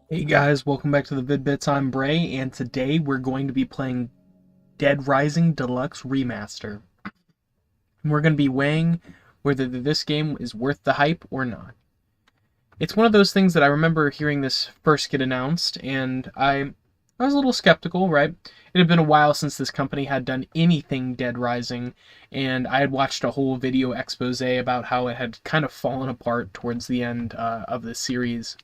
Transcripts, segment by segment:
Hey guys, welcome back to the Vid-Bits. I'm Bray, and today we're going to be playing Dead Rising Deluxe Remaster. And we're going to be weighing whether this game is worth the hype or not. It's one of those things that I remember hearing this first get announced, and I was a little skeptical, right? It had been a while since this company had done anything Dead Rising, and I had watched a whole video expose about how it had kind of fallen apart towards the end of the series.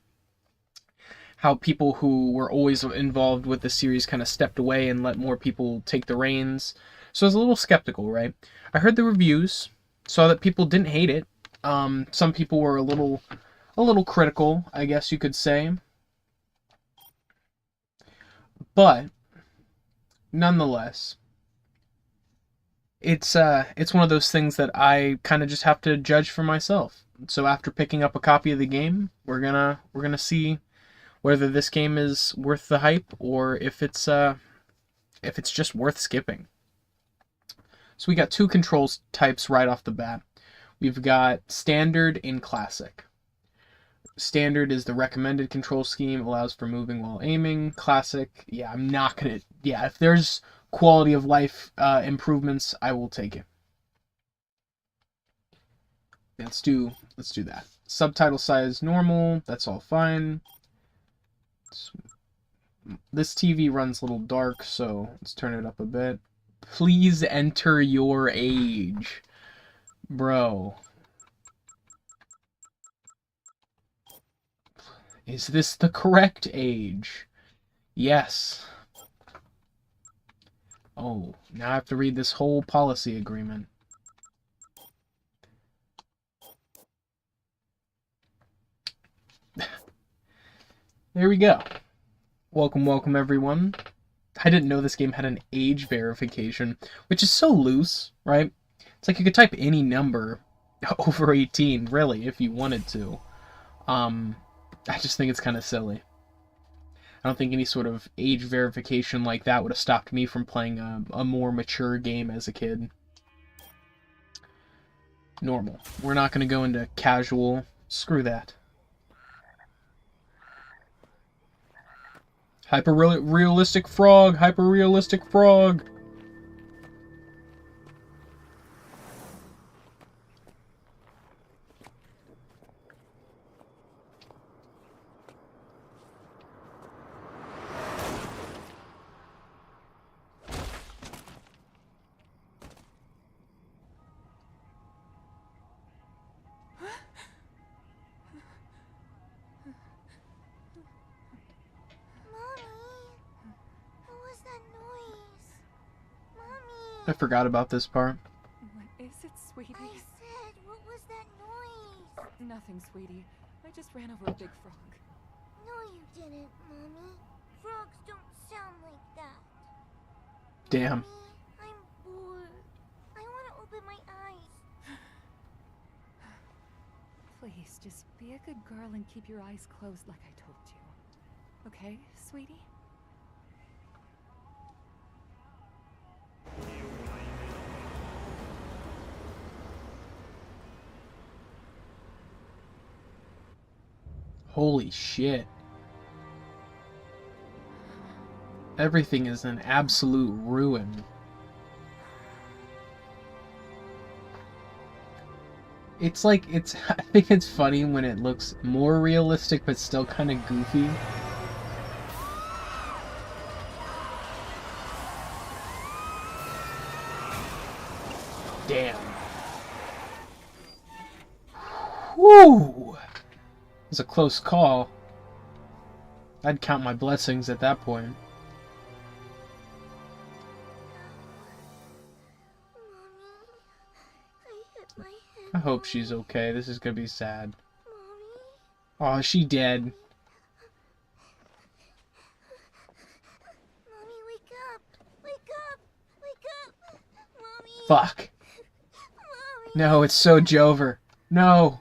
How people who were always involved with the series kind of stepped away and let more people take the reins. So I was a little skeptical, right? I heard the reviews, saw that people didn't hate it. Some people were a little critical, I guess you could say. But nonetheless, it's one of those things that I kind of just have to judge for myself. So after picking up a copy of the game, we're gonna see whether this game is worth the hype or if it's just worth skipping. So we got two controls types right off the bat. We've got standard and classic. Standard is the recommended control scheme, allows for moving while aiming. Classic, if there's quality of life improvements, I will take it. Let's do that. Subtitle size normal, that's all fine. This TV runs a little dark, so let's turn it up a bit. Please enter your age. Bro. Is this the correct age? Yes. Oh, now I have to read this whole policy agreement. There we go. Welcome everyone. I didn't know this game had an age verification, which is so loose, right? It's like you could type any number over 18, really, if you wanted to. I just think it's kind of silly. I don't think any sort of age verification like that would have stopped me from playing a more mature game as a kid. Normal. We're not going to go into casual. Screw that. Hyper-realistic frog! Hyper-realistic frog! I forgot about this part. What is it, sweetie? I said, what was that noise? Nothing, sweetie. I just ran over a big frog. No, you didn't, Mommy. Frogs don't sound like that. Damn. Mommy, I'm bored. I want to open my eyes. Please, just be a good girl and keep your eyes closed like I told you. Okay, sweetie? Holy shit. Everything is an absolute ruin. It's like, I think it's funny when it looks more realistic but still kind of goofy. Damn. Woo! It was a close call. I'd count my blessings at that point. Mommy, I hit my head. I hope she's okay. This is gonna be sad. Mommy? Oh, is she dead? Mommy, wake up! Wake up! Wake up! Mommy! Fuck. Mommy! No, it's so Jover. No.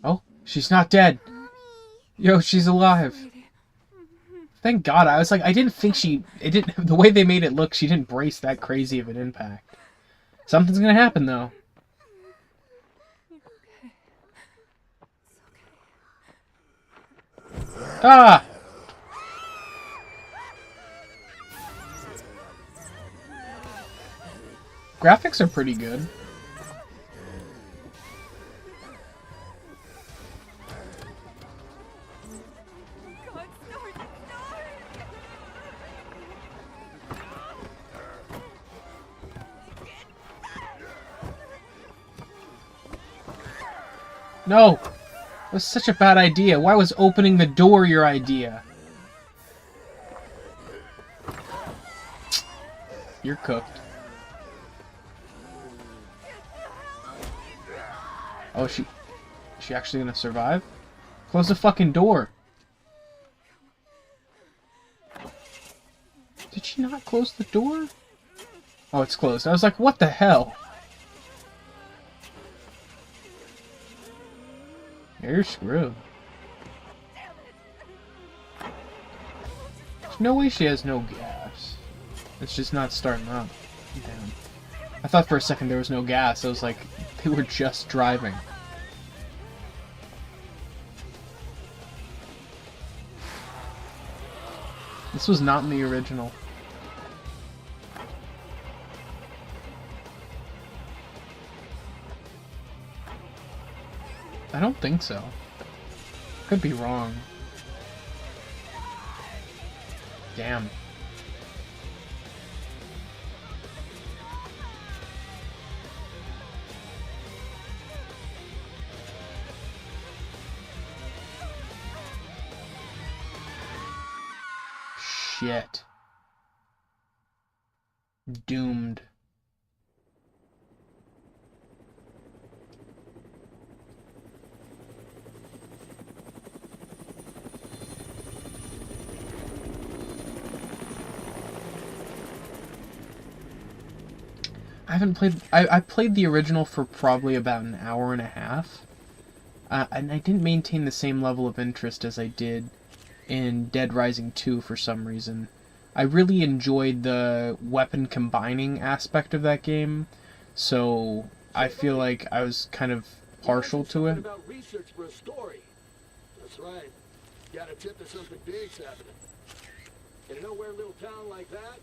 Oh, she's not dead. Mommy! Yo, she's alive. Sweetie. Thank God. I was like, I didn't think it didn't, the way they made it look, she didn't brace that crazy of an impact. Something's gonna happen, though. Ah! Graphics are pretty good. No! That was such a bad idea. Why was opening the door your idea? You're cooked. Oh, is she actually gonna survive? Close the fucking door. Did she not close the door? Oh, it's closed. I was like, what the hell? You're screwed. There's no way she has no gas. It's just not starting up. Damn. I thought for a second there was no gas. I was like, they were just driving. This was not in the original. I don't think so. Could be wrong. Damn. Shit. Doomed. I played the original for probably about an hour and a half. And I didn't maintain the same level of interest as I did in Dead Rising 2 for some reason. I really enjoyed the weapon combining aspect of that game, so I feel like I was kind of partial to it. About research for a story. That's right. Got a tip that something big's happening. In a nowhere little town like that,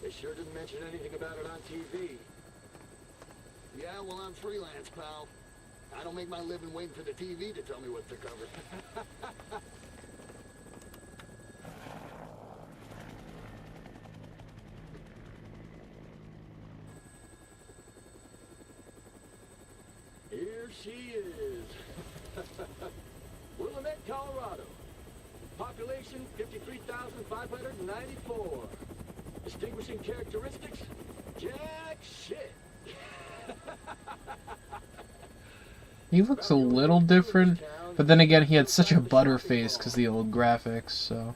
they sure didn't mention anything about it on TV. Yeah, well, I'm freelance, pal. I don't make my living waiting for the TV to tell me what to cover. Here she is. Willamette, Colorado. Population 53,594. Distinguishing characteristics? Jack shit. He looks a little different, but then again, he had such a butter face because of the old graphics, so...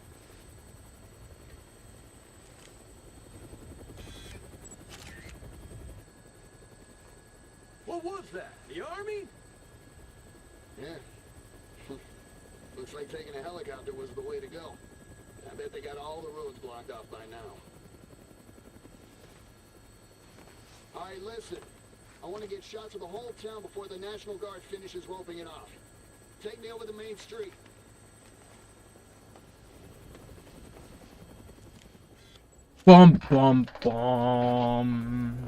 What was that? The army? Yeah. Looks like taking a helicopter was the way to go. I bet they got all the roads blocked off by now. Alright, listen. I want to get shots of the whole town before the National Guard finishes roping it off. Take me over the main street. Bum, bum, bum.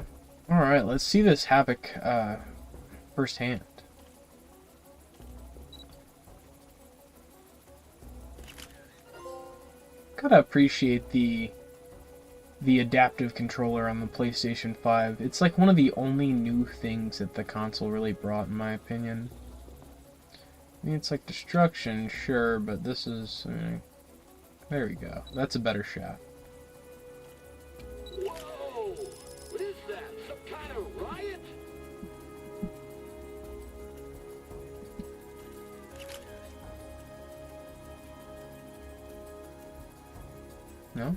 Alright, let's see this havoc, firsthand. Gotta appreciate the adaptive controller on the PlayStation 5. It's like one of the only new things that the console really brought, in my opinion. I mean, it's like destruction, sure, but this is... there we go. That's a better shot. Whoa! What is that? Some kind of riot? No?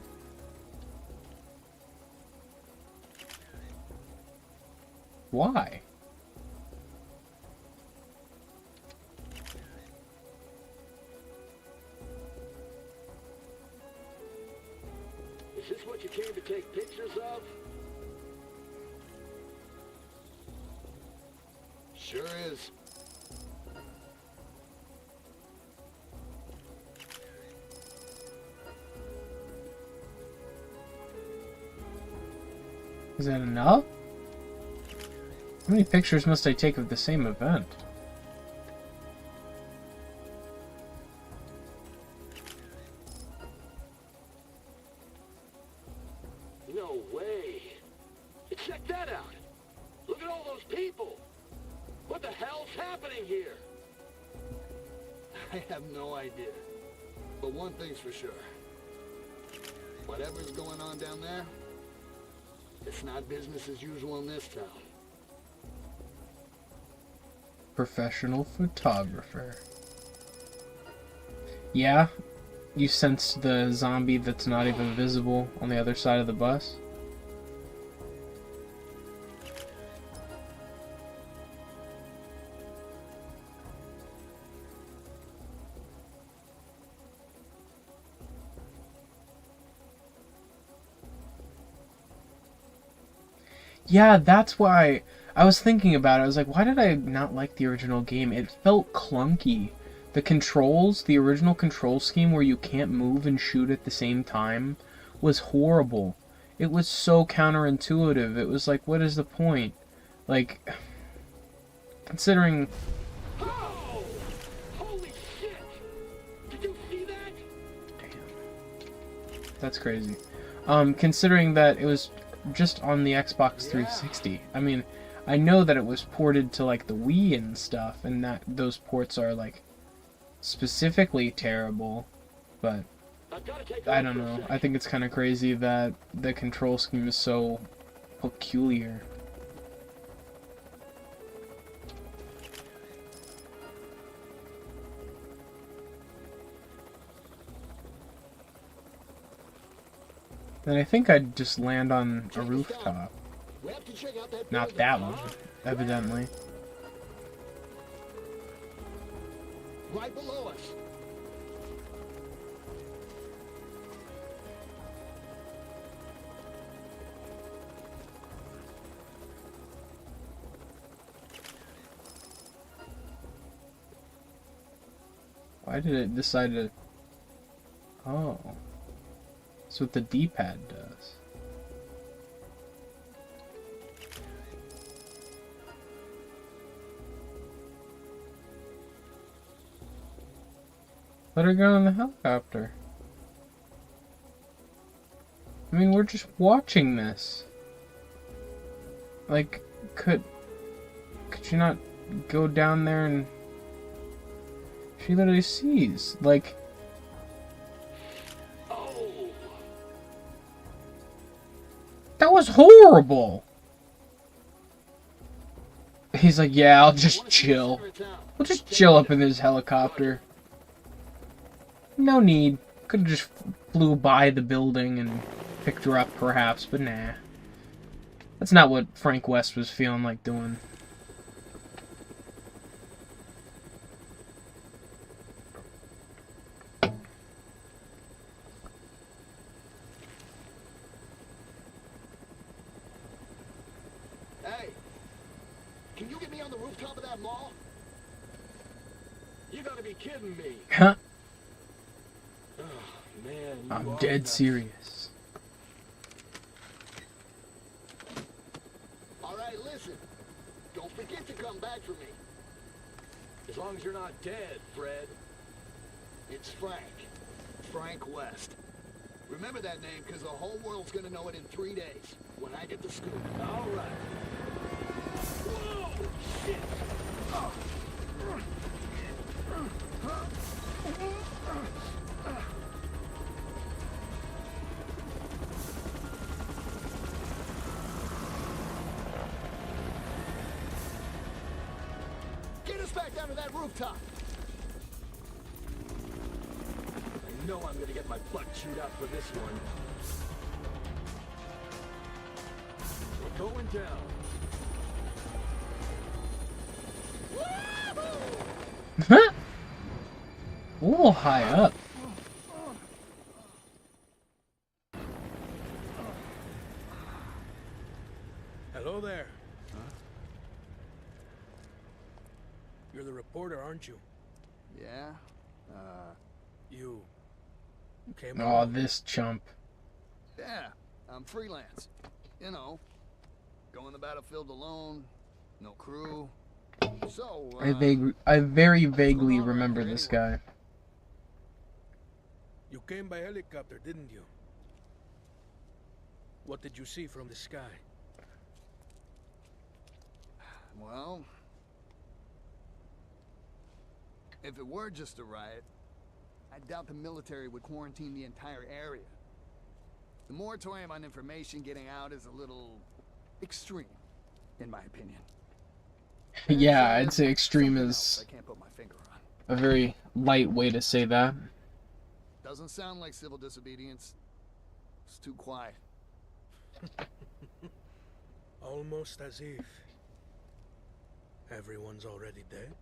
Why? Is this what you came to take pictures of? Sure is. Is that enough? How many pictures must I take of the same event? No way. Check that out. Look at all those people. What the hell's happening here? I have no idea. But one thing's for sure. Whatever's going on down there, it's not business as usual in this town. Professional photographer. Yeah, you sensed the zombie that's not even visible on the other side of the bus? Yeah, that's why I was thinking about it. I was like, why did I not like the original game? It felt clunky. The controls, the original control scheme where you can't move and shoot at the same time, was horrible. It was so counterintuitive. It was like, what is the point? Like, considering... Oh! Holy shit! Did you see that? Damn. That's crazy. Considering that it was just on the Xbox 360. I mean, I know that it was ported to like the Wii and stuff, and that those ports are like specifically terrible, but I don't know. I think it's kind of crazy that the control scheme is so peculiar. Then I think I'd just land on a rooftop. Not that one, evidently. Right below us. Why did it decide to... Oh. That's what the D-pad does. Let her go in the helicopter. I mean, we're just watching this. Like, could you not go down there and... She literally sees, like... That was horrible! He's like, yeah, I'll just chill. We'll just chill up in this helicopter. No need. Could've just flew by the building and picked her up, perhaps, but nah. That's not what Frank West was feeling like doing. Hey, can you get me on the rooftop of that mall? You gotta be kidding me. Huh? Oh, man, I'm dead serious. Alright, listen. Don't forget to come back for me. As long as you're not dead, Fred. It's Frank. Frank West. Remember that name, because the whole world's gonna know it in 3 days, when I get the scoop. Alright. Whoa! Shit! Oh. Get us back down to that rooftop! I know I'm gonna get my butt chewed out for this one. We're going down. A little high up. Hello there. Huh? You're the reporter, aren't you? Yeah? You came Oh, alone. this chump. Yeah, I'm freelance. You know, going the battlefield alone, no crew. So, I very what's vaguely going on around remember here this anyway? guy. You came by helicopter, didn't you? What did you see from the sky? Well, if it were just a riot, I doubt the military would quarantine the entire area. The moratorium on information getting out is a little extreme, in my opinion. Yeah, There's, I'd say extreme something else is I can't put my finger on. a very light way to say that. Doesn't sound like civil disobedience. It's too quiet. Almost as if everyone's already dead.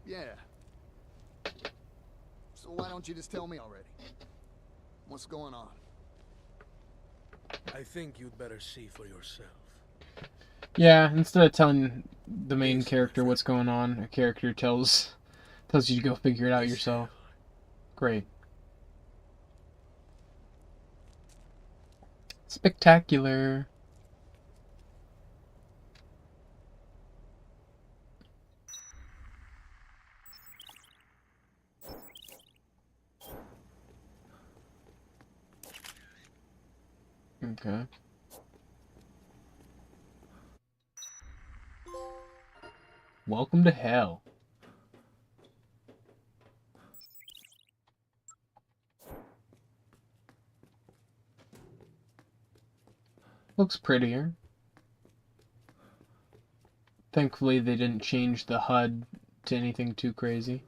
Yeah. So why don't you just tell me already? What's going on? I think you'd better see for yourself. Yeah, instead of telling the main character what's going on, a character tells you to go figure it out yourself. Great. Spectacular. Okay. Welcome to hell. Looks prettier. Thankfully they didn't change the HUD to anything too crazy.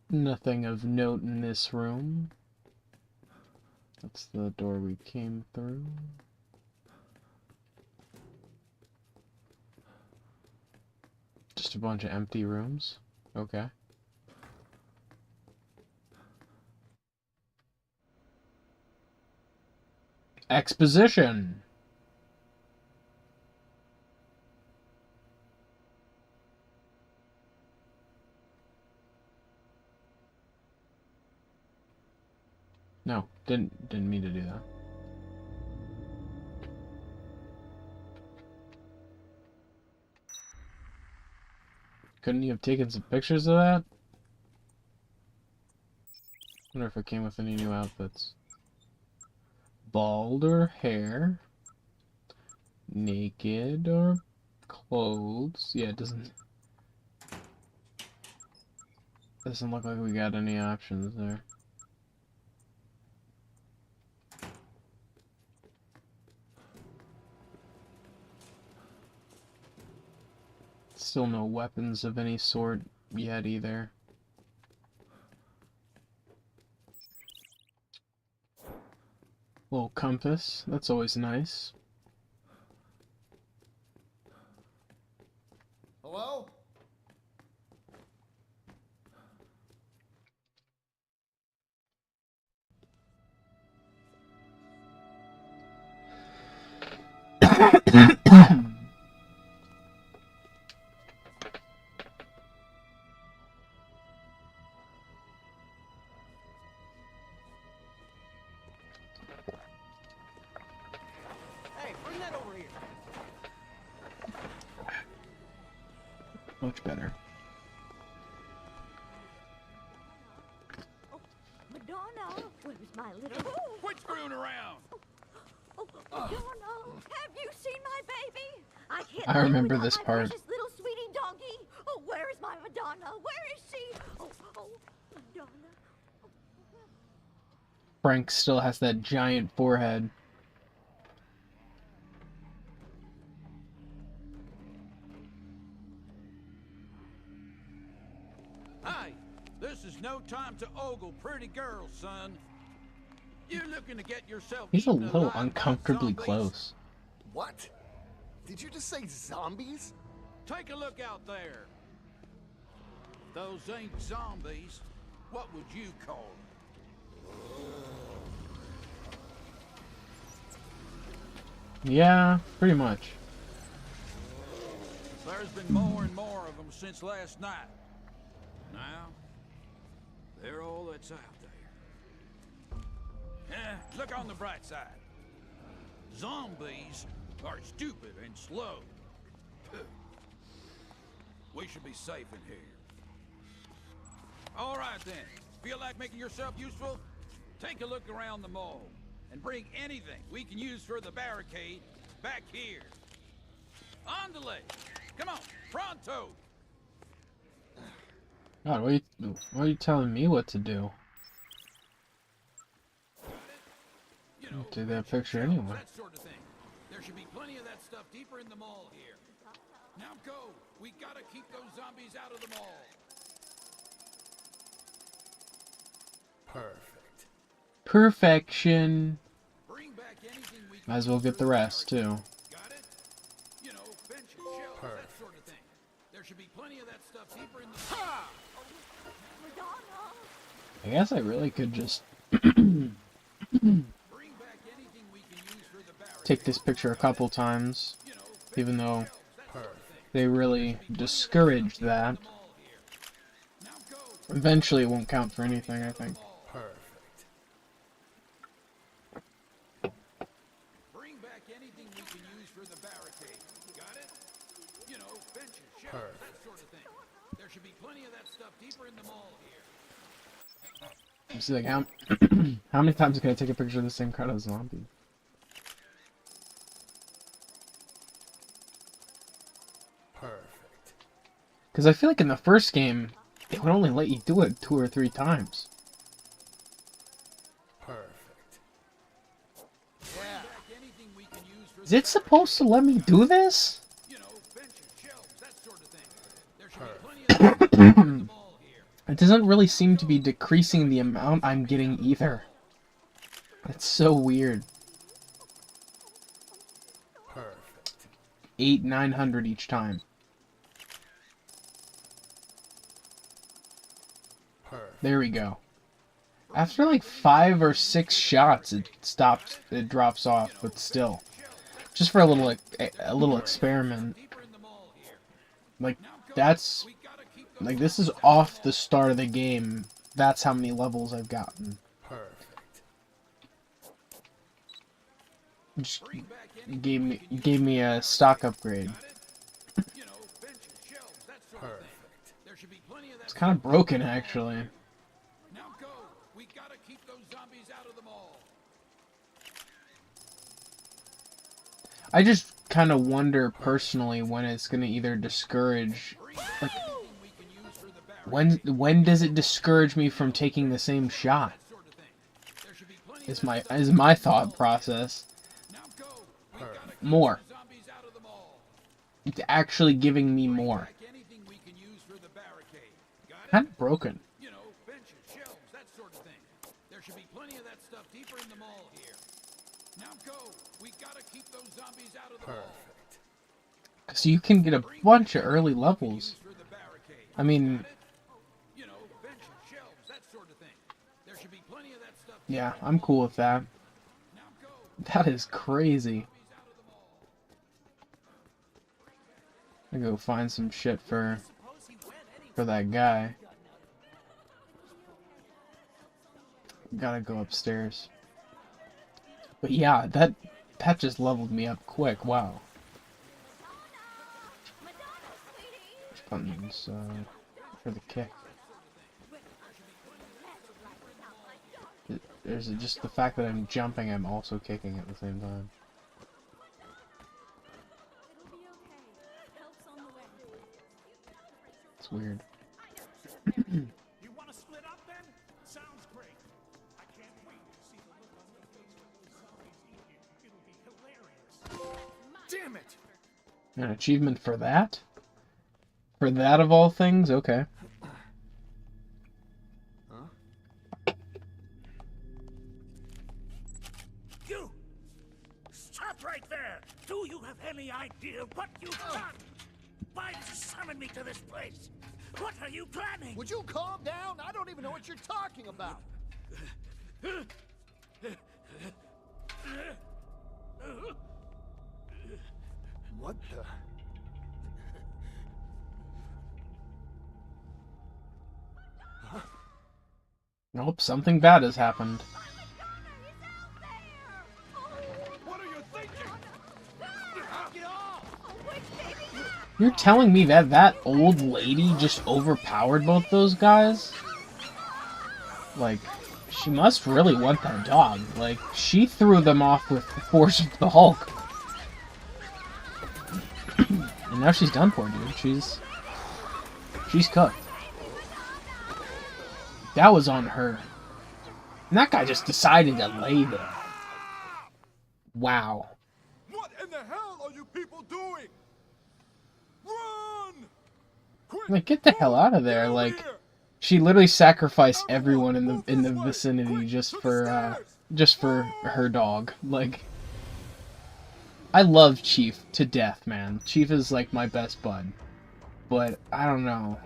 Nothing of note in this room. That's the door we came through. Just a bunch of empty rooms. Okay. Exposition. No, didn't mean to do that. Couldn't you have taken some pictures of that? Wonder if it came with any new outfits. Bald or hair? Naked or clothes? Yeah, it doesn't look like we got any options there. Still no weapons of any sort yet either. Little compass, that's always nice. Hello? Hey, bring that over here. Much better. Madonna, where's my little... Quit screwing around. Madonna, have you seen my baby? I can't I live remember without this my part. precious little sweetie doggy. Oh, where is my Madonna? Where is she? Oh, Madonna. Frank still has that giant forehead. Hey, this is no time to ogle pretty girls, son. You're looking to get yourself He's a eaten little alive by uncomfortably zombies? close. What? Did you just say zombies? Take a look out there. If those ain't zombies, what would you call them? Yeah, pretty much. There's been more and more of them since last night. Now, they're all that's out there. Look on the bright side. Zombies are stupid and slow. We should be safe in here. All right then. Feel like making yourself useful? Take a look around the mall and bring anything we can use for the barricade back here. On the leg. Come on, pronto. God, why are you telling me what to do? You know, Do that picture shelves, anyway. that sort of thing. There should be plenty of that stuff deeper in the mall here. Now go. We gotta keep those zombies out of the mall. Perfect. Perfection. Bring back anything we can Might as well use get for the the rest too. barricade. Got it? You know, benches, shelves, that Perfect. sort of thing. There should be plenty of that stuff deeper in the ha! Madonna! I guess I really could just Bring back anything we can use for the barricade. take this picture a couple times, You know, even though shelves, that sort of thing. they really discourage that. Mall here. Now go. Eventually it won't count for anything, I think. Perfect. Bring back anything we can use for the barricade. Got it? You know, benches, shelves, Perfect. that sort of thing. There should be plenty of that stuff deeper in the mall here. It's like how many times can I take a picture of the same crowd as zombie? Perfect. Because I feel like in the first game, it would only let you do it 2 or 3 times. Perfect. Bring back anything we can use for Is it supposed to let me do this? you know, benches, shelves, that sort of thing. There should be plenty of that stuff in the mall here. It doesn't really seem to be decreasing the amount I'm getting either. That's so weird. Perfect. 800-900 each time. Perfect. There we go. After like 5 or 6 shots, it stops. It drops off, but still, just for a little experiment. Deeper in the mall here. Like that's We gotta keep those like this is off the start of the game. That's how many levels I've gotten. Perfect. Just bring back anything gave me a stock upgrade. you know, benches, shelves, that sort of thing. Perfect. There should be plenty of that It's kind of broken actually. Now go. We gotta keep those zombies out of the mall. I just kind of wonder personally when it's gonna either discourage. Like, Anything we can use for the barricade, when does it discourage me from taking the same shot? sort of thing. There should be plenty Is of my that stuff. is my thought process. Now go. We gotta keep More. those zombies out of the mall. It's actually giving me more. Back anything we can use for the barricade. Got it? Kind of broken. You know, benches, shelves, that sort of thing. There should be plenty of that stuff deeper in the mall here. Now go. We gotta keep those zombies out of the mall. Perfect. So you can get a bunch of early levels. For the barricade. I mean, You know, benches, shelves, that sort of thing. There should be plenty of that stuff. yeah, I'm cool with that. Now go. That is crazy. I go find some shit for that guy. Gotta go upstairs. But yeah, that just leveled me up quick. Wow. Madonna, sweetie! Which buttons for the kick? There's just the fact that I'm jumping, I'm also kicking at the same time. It'll be okay. Help's on the way. It's weird. You want to split up then? Sounds great. I can't wait to see the look on your face when those zombies eat you. It'll be hilarious. Damn it! An achievement for that? For that of all things? Okay. You! Stop right there! Do you have any idea what you've done? Why did you summon me to this place? What are you planning? Would you calm down? I don't even know what you're talking about. What the? Nope, something bad has happened. What are you thinking? Get off! You're telling me that that old lady just overpowered both those guys? Like, she must really want that dog. Like, she threw them off with the force of the Hulk. And now she's done for, dude. She's cooked. That was on her. And that guy just decided to lay there. Wow. What in the hell are you people doing? Run! Quick, Like, get the hell out of there. Like, she literally sacrificed everyone in the vicinity just for her dog. Like, I love Chief to death, man. Chief is like my best bud. But I don't know.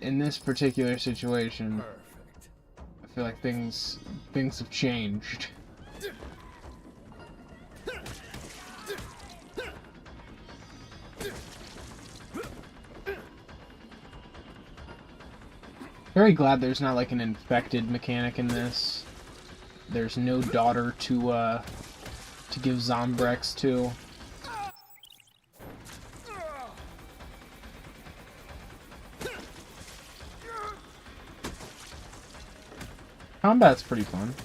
In this particular situation, I feel like things have changed. Very glad there's not like an infected mechanic in this. There's no daughter to give Zombrex to. Combat's pretty fun.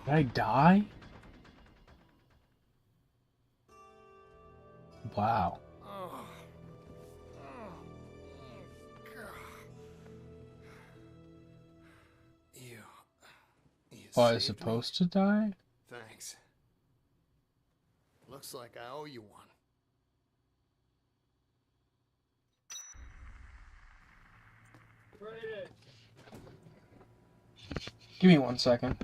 Did I die? Wow. Oh, I was supposed to die? Thanks. Looks like I owe you one. Give me 1 second.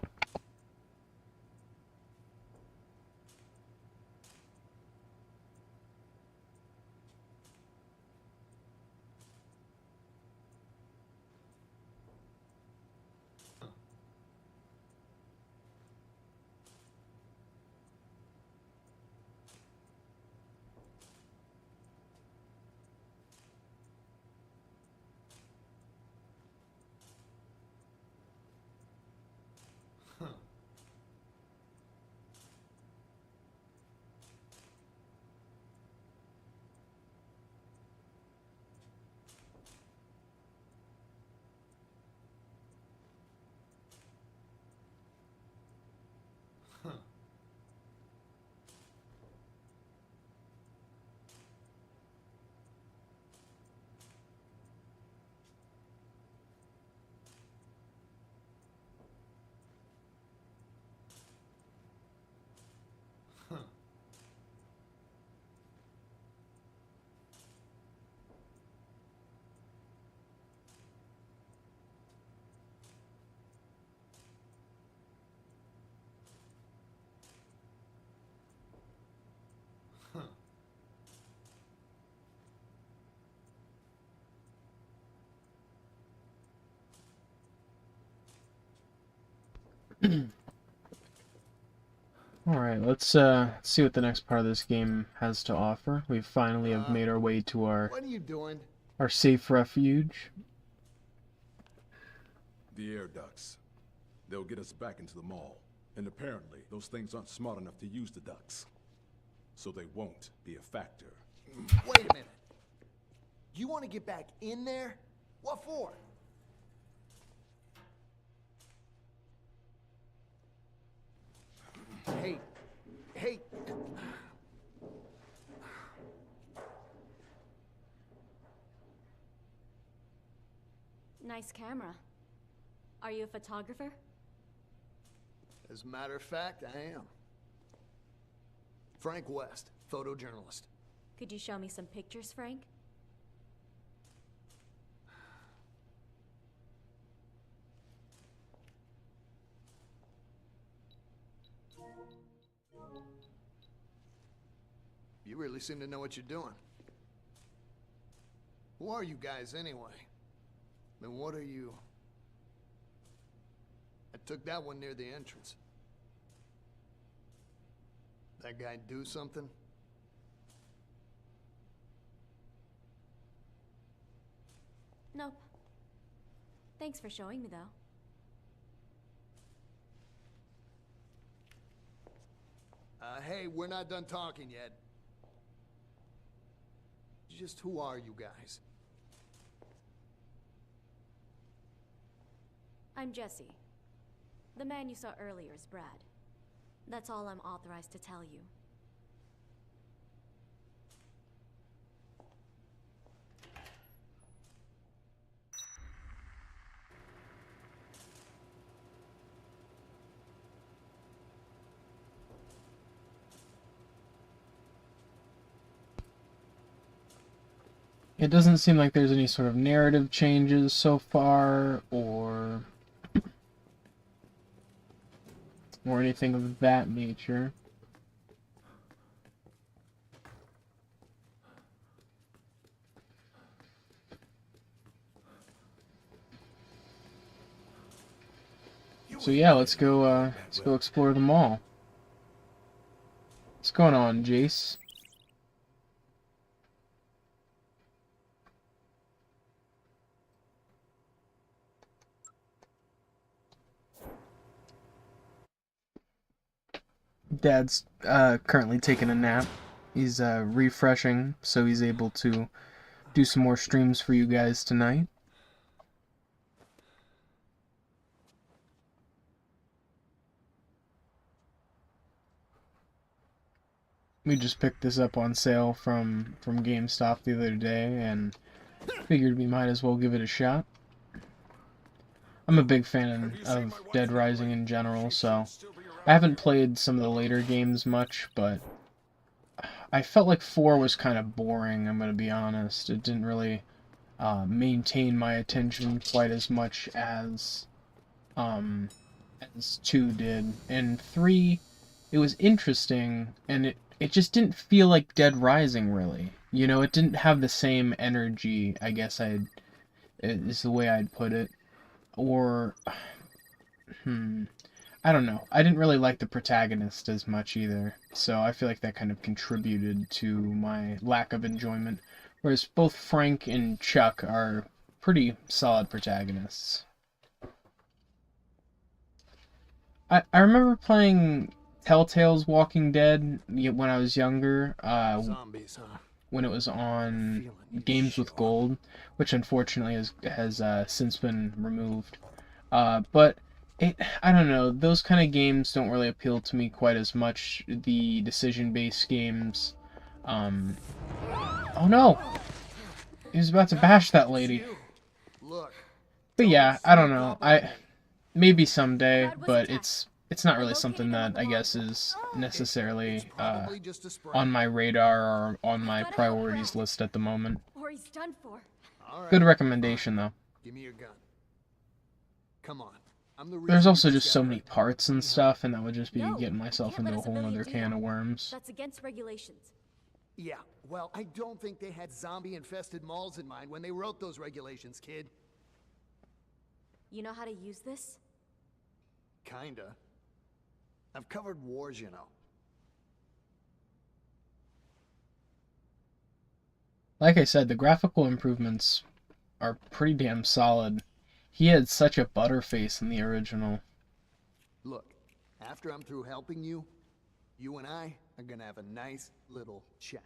Alright, let's see what the next part of this game has to offer. We finally have made our way to What are you doing? our safe refuge. The air ducts. They'll get us back into the mall. And apparently, those things aren't smart enough to use the ducts. So they won't be a factor. Wait a minute. You want to get back in there? What for? Hey. nice camera. Are you a photographer? As a matter of fact, I am. Frank West, photojournalist. Could you show me some pictures, Frank? You really seem to know what you're doing. Who are you guys, anyway? And what are you... I took that one near the entrance. That guy do something? Nope. Thanks for showing me, though. Hey, we're not done talking yet. Just who are you guys? I'm Jesse. The man you saw earlier is Brad. That's all I'm authorized to tell you. It doesn't seem like there's any sort of narrative changes so far, or anything of that nature. So yeah, let's go explore the mall. What's going on, Jace? Dad's currently taking a nap. He's refreshing, so he's able to do some more streams for you guys tonight. We just picked this up on sale from GameStop the other day, and figured we might as well give it a shot. I'm a big fan of Dead Rising in general, so I haven't played some of the later games much, but I felt like 4 was kind of boring, I'm going to be honest. It didn't really maintain my attention quite as much as 2 did. And 3, it was interesting, and it just didn't feel like Dead Rising, really. You know, it didn't have the same energy, I guess is the way I'd put it. Or, I don't know. I didn't really like the protagonist as much either, so I feel like that kind of contributed to my lack of enjoyment. Whereas both Frank and Chuck are pretty solid protagonists. I remember playing Telltale's Walking Dead when I was younger, Zombies, huh? when it was on Games with Gold, which unfortunately has since been removed. But I don't know, those kind of games don't really appeal to me quite as much. The decision-based games. Oh no! He was about to bash that lady. Look, But yeah, I don't know. Maybe someday, but it's not really something that I guess is necessarily probably just a spray. on my radar or on my priorities list at the moment. Or he's done for. All right, Good recommendation though. give me your gun. Come on. I'm the There's reason also you just so got many it. parts and stuff, and that would just be No, getting myself can't into let a a whole civilian other do can that. of worms. That's against regulations. Yeah, well, I don't think they had zombie-infested malls in mind when they wrote those regulations, kid. You know how to use this? Kinda. I've covered wars, you know. Like I said, the graphical improvements are pretty damn solid. He had such a butterface in the original. Look, after I'm through helping you, you and I are gonna have a nice little chat.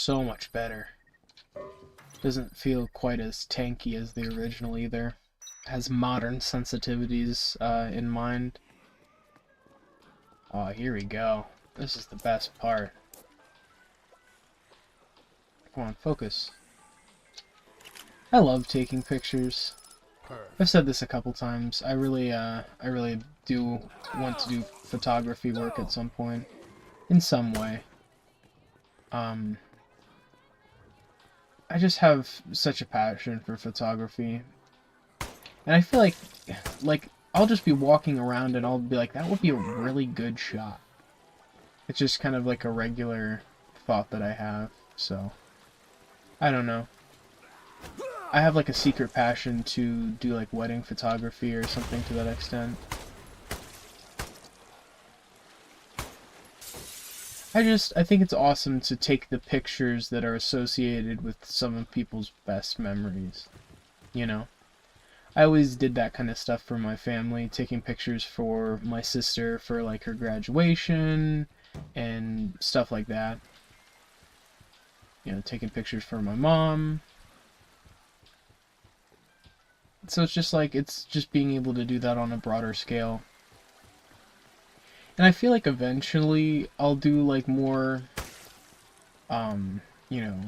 so much better. Doesn't feel quite as tanky as the original either. Has modern sensitivities in mind. Oh, here we go. This is the best part. Come on, focus. I love taking pictures. I've said this a couple times. I really do want to do photography work at some point, in some way. I just have such a passion for photography, and I feel like I'll just be walking around and I'll be like, that would be a really good shot. It's just kind of like a regular thought that I have. So I don't know. I have like a secret passion to do like wedding photography or something to that extent. I think it's awesome to take the pictures that are associated with some of people's best memories, you know? I always did that kind of stuff for my family, taking pictures for my sister for like her graduation and stuff like that. You know, taking pictures for my mom. So it's just being able to do that on a broader scale. And I feel like eventually I'll do like more, you know,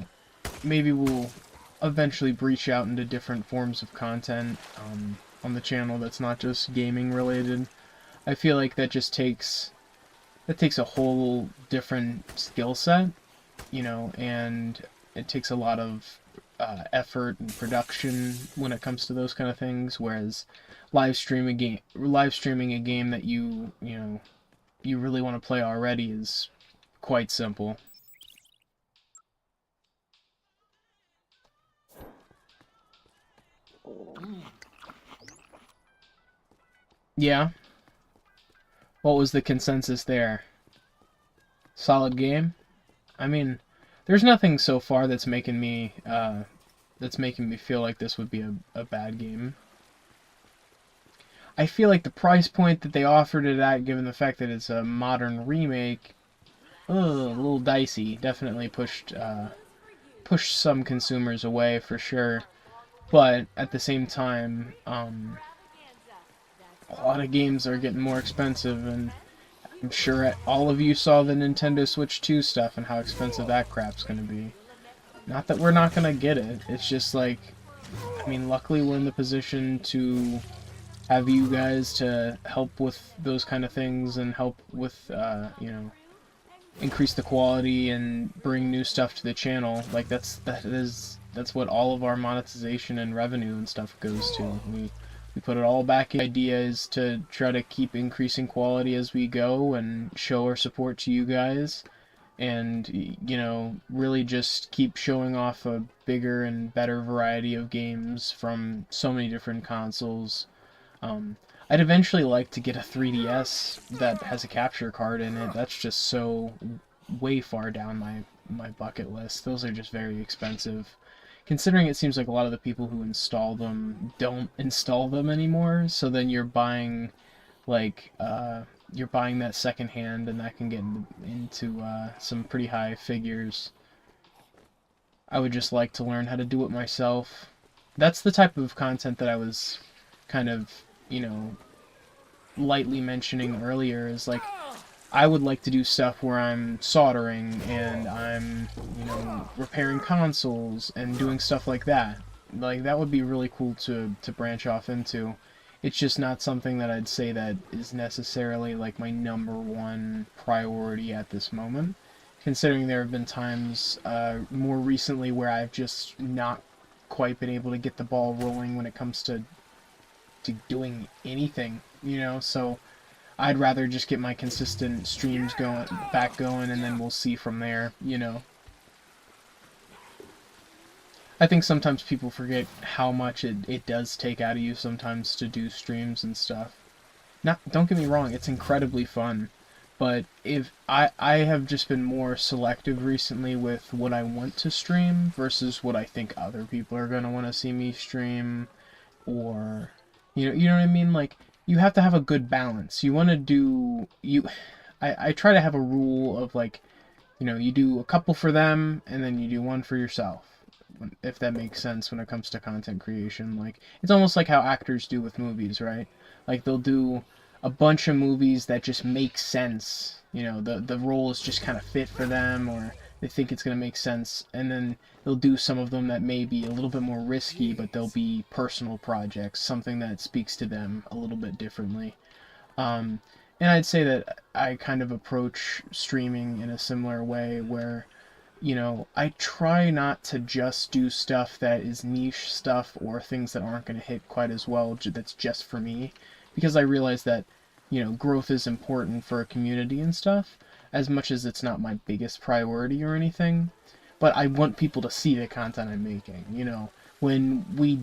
maybe we'll eventually breach out into different forms of content on the channel that's not just gaming related. I feel like that takes a whole different skill set, you know, and it takes a lot of effort and production when it comes to those kind of things, whereas live streaming a game that you know you really want to play already is quite simple. Yeah. What was the consensus there? Solid game? I mean, there's nothing so far that's making me feel like this would be a bad game. I feel like the price point that they offered it at, given the fact that it's a modern remake, a little dicey. Definitely pushed some consumers away for sure. But at the same time, a lot of games are getting more expensive, and I'm sure all of you saw the Nintendo Switch 2 stuff and how expensive that crap's gonna be. Not that we're not gonna get it. It's just like, I mean, luckily we're in the position to have you guys to help with those kind of things and help with, you know, increase the quality and bring new stuff to the channel. Like that's what all of our monetization and revenue and stuff goes to. We put it all back in. The idea is to try to keep increasing quality as we go and show our support to you guys, and you know, really just keep showing off a bigger and better variety of games from so many different consoles. I'd eventually like to get a 3DS that has a capture card in it. That's just so way far down my bucket list. Those are just very expensive. Considering it seems like a lot of the people who install them don't install them anymore, so then you're buying like you're buying that secondhand, and that can get into some pretty high figures. I would just like to learn how to do it myself. That's the type of content that I was kind of, you know, lightly mentioning earlier, is like I would like to do stuff where I'm soldering and I'm, you know, repairing consoles and doing stuff like that. Like, that would be really cool to branch off into. It's just not something that I'd say that is necessarily like my #1 priority at this moment, considering there have been times more recently where I've just not quite been able to get the ball rolling when it comes to doing anything, you know. So I'd rather just get my consistent streams back going, and then we'll see from there, you know. I think sometimes people forget how much it does take out of you sometimes to do streams and stuff. Don't get me wrong, it's incredibly fun, but if I have just been more selective recently with what I want to stream versus what I think other people are gonna want to see me stream, or you know what I mean? Like, you have to have a good balance. You want to do I try to have a rule of like, You know, you do a couple for them, and then you do one for yourself, if that makes sense when it comes to content creation. Like, it's almost like how actors do with movies, right? Like, they'll do a bunch of movies that just make sense. You know, the roles just kind of fit for them, or they think it's going to make sense, and then they'll do some of them that may be a little bit more risky, but they'll be personal projects, something that speaks to them a little bit differently. Um, and I'd say that I kind of approach streaming in a similar way where, you know, I try not to just do stuff that is niche stuff or things that aren't going to hit quite as well that's just for me, because I realize that, you know, growth is important for a community and stuff, as much as it's not my biggest priority or anything. But I want people to see the content I'm making, you know. When we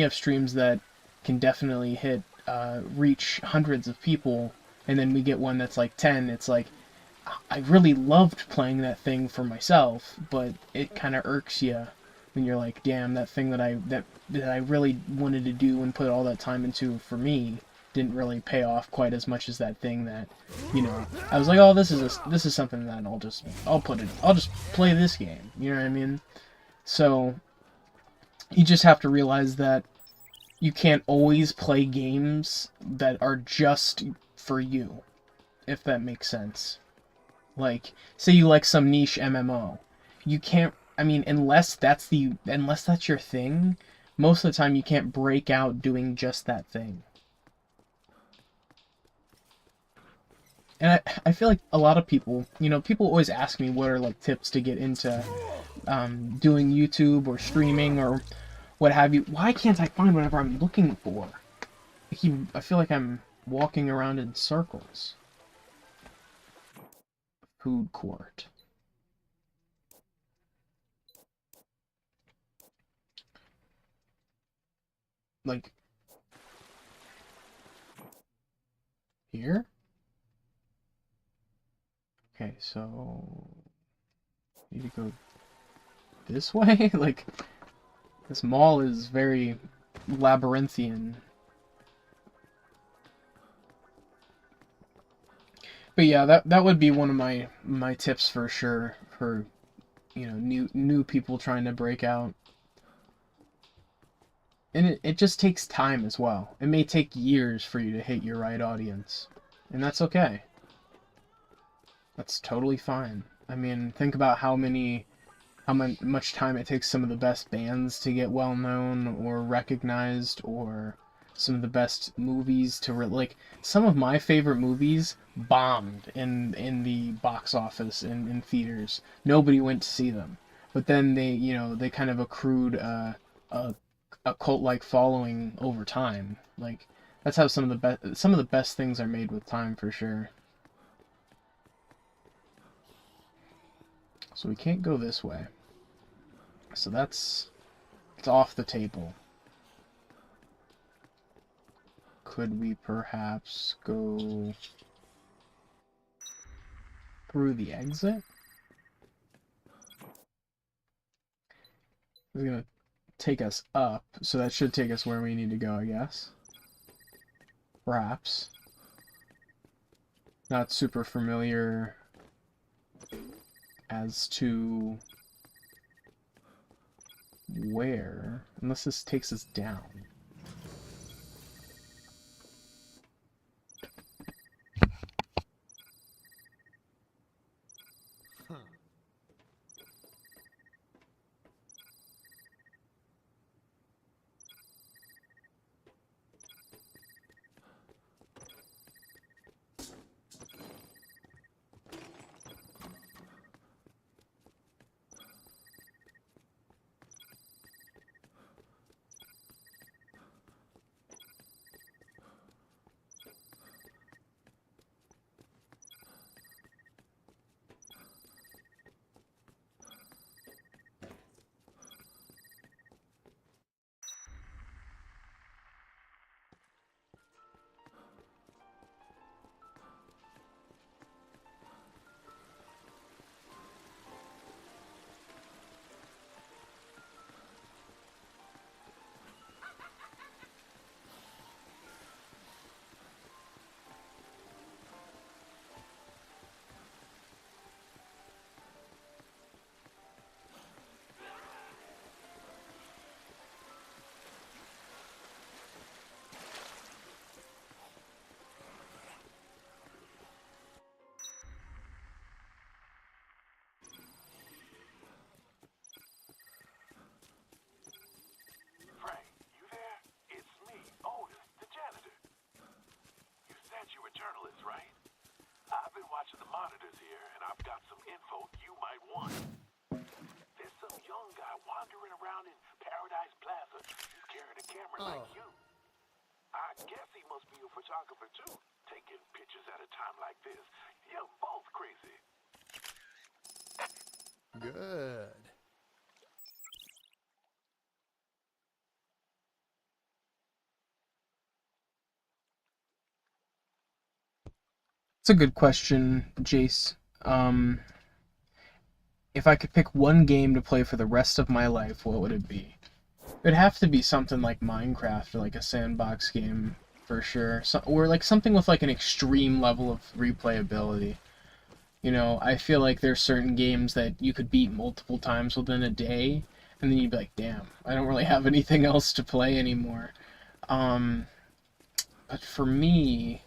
have streams that can definitely reach hundreds of people, and then we get one that's like 10, it's like, I really loved playing that thing for myself, but it kind of irks you when you're like, damn, that thing that I really wanted to do and put all that time into for me didn't really pay off quite as much as that thing that, you know, I was like, oh, this is something that I'll just play this game. You know what I mean? So you just have to realize that you can't always play games that are just for you, if that makes sense. Like, say you like some niche MMO. You can't, I mean, unless that's your thing, most of the time you can't break out doing just that thing. And I feel like a lot of people, you know, people always ask me what are, like, tips to get into doing YouTube or streaming or what have you. Why can't I find whatever I'm looking for? I feel like I'm walking around in circles. Food court. Like, here? Okay, so need to go this way? Like, this mall is very labyrinthian. But yeah, that would be one of my tips for sure for, you know, new people trying to break out. And it just takes time as well. It may take years for you to hit your right audience. And that's okay. That's totally fine. I mean, think about how much time it takes some of the best bands to get well known or recognized, or some of the best movies to like, some of my favorite movies bombed in the box office in theaters. Nobody went to see them, but then they kind of accrued a cult-like following over time. Like, that's how some of the best things are made with time, for sure. So we can't go this way. So it's off the table. Could we perhaps go through the exit? It's gonna take us up, so that should take us where we need to go, I guess. Perhaps. Not super familiar as to where, unless this takes us down. you were journalists, right? I've been watching the monitors here, and I've got some info you might want. There's some young guy wandering around in Paradise Plaza. He's carrying a camera like you. I guess he must be a photographer too, taking pictures at a time like this. You're both crazy. Good. It's a good question, Jace. If I could pick one game to play for the rest of my life, what would it be? It'd have to be something like Minecraft, or like a sandbox game, for sure. Or like something with like an extreme level of replayability. You know, I feel like there's certain games that you could beat multiple times within a day, and then you'd be like, damn, I don't really have anything else to play anymore. But for me,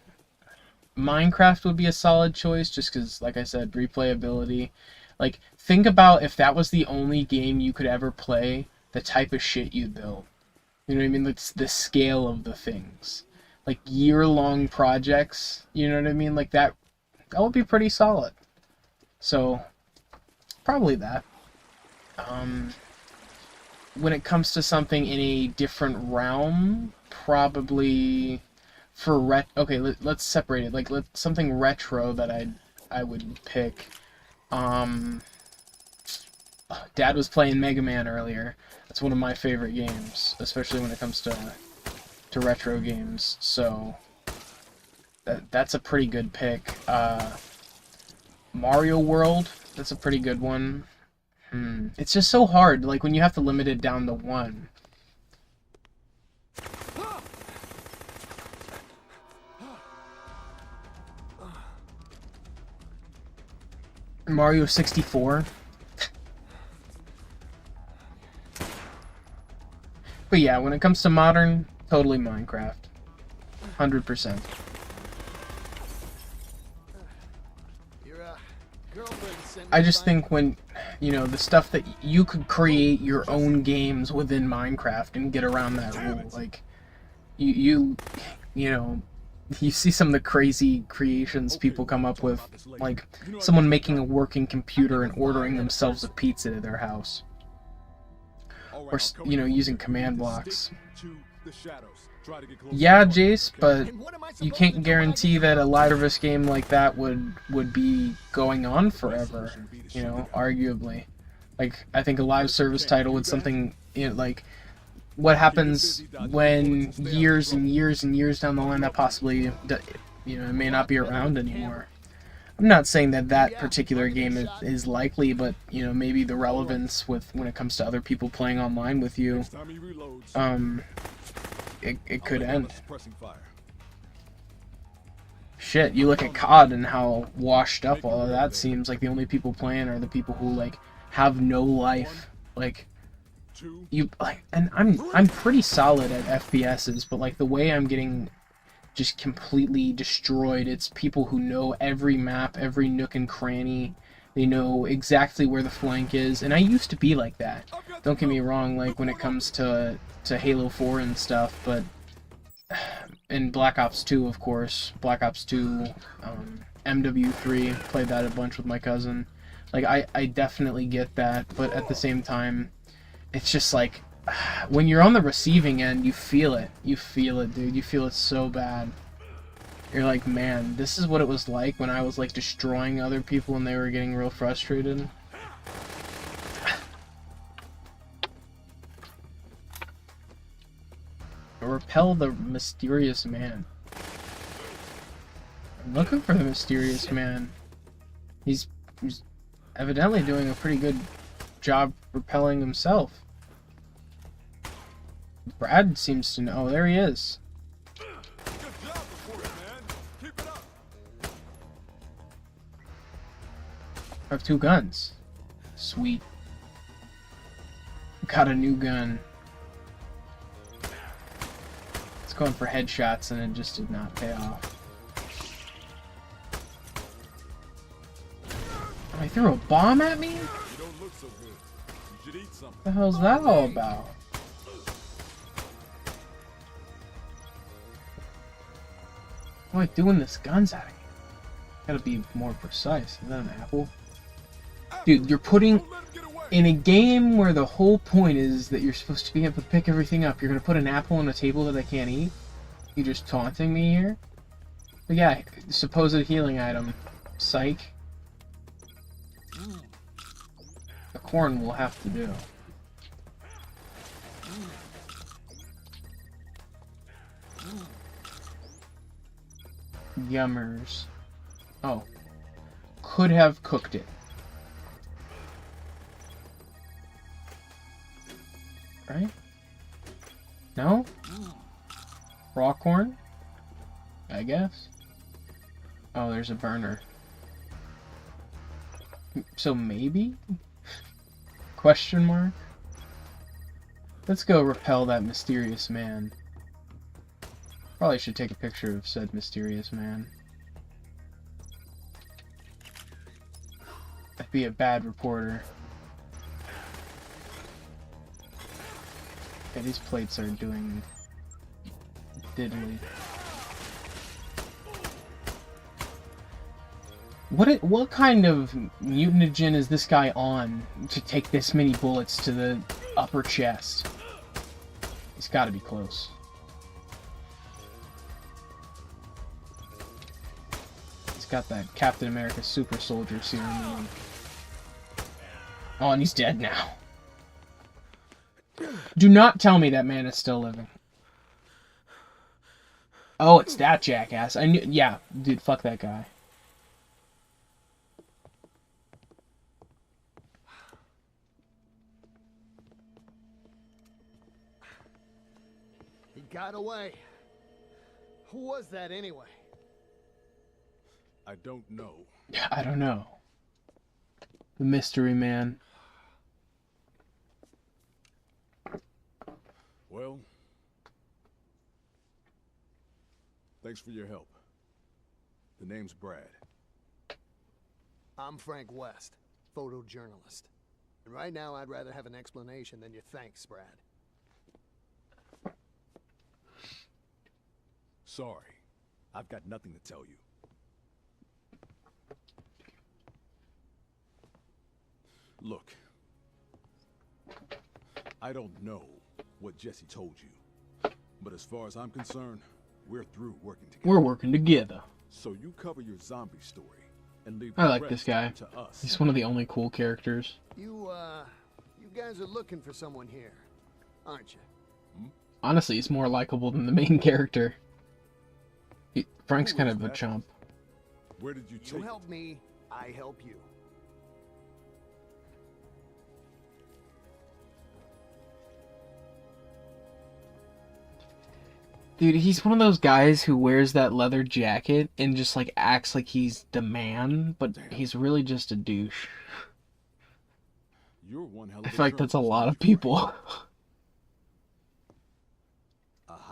Minecraft would be a solid choice, just because, like I said, replayability. Like, think about if that was the only game you could ever play, the type of shit you build. You know what I mean? It's the scale of the things. Like, year-long projects, you know what I mean? Like, that would be pretty solid. So, probably that. When it comes to something in a different realm, probably for okay, let's separate it. Like, something retro that I would pick. Dad was playing Mega Man earlier. That's one of my favorite games, especially when it comes to retro games. So that's a pretty good pick. Mario World, that's a pretty good one. It's just so hard, like when you have to limit it down to one. Mario 64. But yeah, when it comes to modern, totally Minecraft. 100%. I just think when, you know, the stuff that you could create your own games within Minecraft and get around that rule. Like, you know, you see some of the crazy creations people come up with, like someone making a working computer and ordering themselves a pizza to their house. Or, you know, using command blocks. Yeah, Jace, but you can't guarantee that a live service game like that would be going on forever, you know, arguably. Like, I think a live service title would something, you know, like, what happens when years and years and years down the line that possibly, you know, it may not be around anymore. I'm not saying that that particular game is likely, but, you know, maybe the relevance with when it comes to other people playing online with you, it could end. Shit, you look at COD and how washed up all of that seems. Like, the only people playing are the people who, like, have no life. Like, and I'm pretty solid at FPSs, but, like, the way I'm getting just completely destroyed, it's people who know every map, every nook and cranny. They know exactly where the flank is, and I used to be like that. Don't get me wrong, like, when it comes to Halo 4 and stuff, but and Black Ops 2, of course. Black Ops 2, MW3, played that a bunch with my cousin. Like, I definitely get that, but at the same time, it's just like, when you're on the receiving end, you feel it. You feel it, dude. You feel it so bad. You're like, man, this is what it was like when I was, like, destroying other people and they were getting real frustrated. Repel the mysterious man. I'm looking for the mysterious man. He's evidently doing a pretty good job repelling himself. Brad seems to know. Oh, there he is. I have 2 guns. Sweet. Got a new gun. It's going for headshots and it just did not pay off. Oh, he threw a bomb at me? What the hell's that all about? What am I doing this guns at me? Gotta be more precise. Is that an apple? Dude, you're putting... In a game where the whole point is that you're supposed to be able to pick everything up, you're gonna put an apple on a table that I can't eat? You just taunting me here? But yeah, supposed healing item. Psych. The corn will have to do. Yummers. Oh. Could have cooked it. Right? No? Raw corn? I guess. Oh, there's a burner. So maybe? Question mark? Let's go repel that mysterious man. Probably should take a picture of said mysterious man. I'd be a bad reporter. Yeah, these plates are doing diddly. What kind of mutagen is this guy on to take this many bullets to the upper chest? He's got to be close. He's got that Captain America super soldier serum in him. Oh, and he's dead now. Do not tell me that man is still living. Oh, it's that jackass. I knew. Yeah, dude, fuck that guy. He got away. Who was that anyway? I don't know. I don't know. The mystery man. Well, thanks for your help. The name's Brad. I'm Frank West, photojournalist. And right now I'd rather have an explanation than your thanks, Brad. Sorry, I've got nothing to tell you. Look, I don't know what Jesse told you, but as far as I'm concerned, we're through working together. We're working together. So you cover your zombie story and leave I the like rest this guy. to us. He's one of the only cool characters. You guys are looking for someone here, aren't you? Honestly, he's more likable than the main character. Frank's kind of a chump. Where did you take You help me, I help you. Dude, he's one of those guys who wears that leather jacket and just like acts like he's the man, but he's really just a douche. You're one hell of I a feel like that's a journalist, lot of aren't you, people.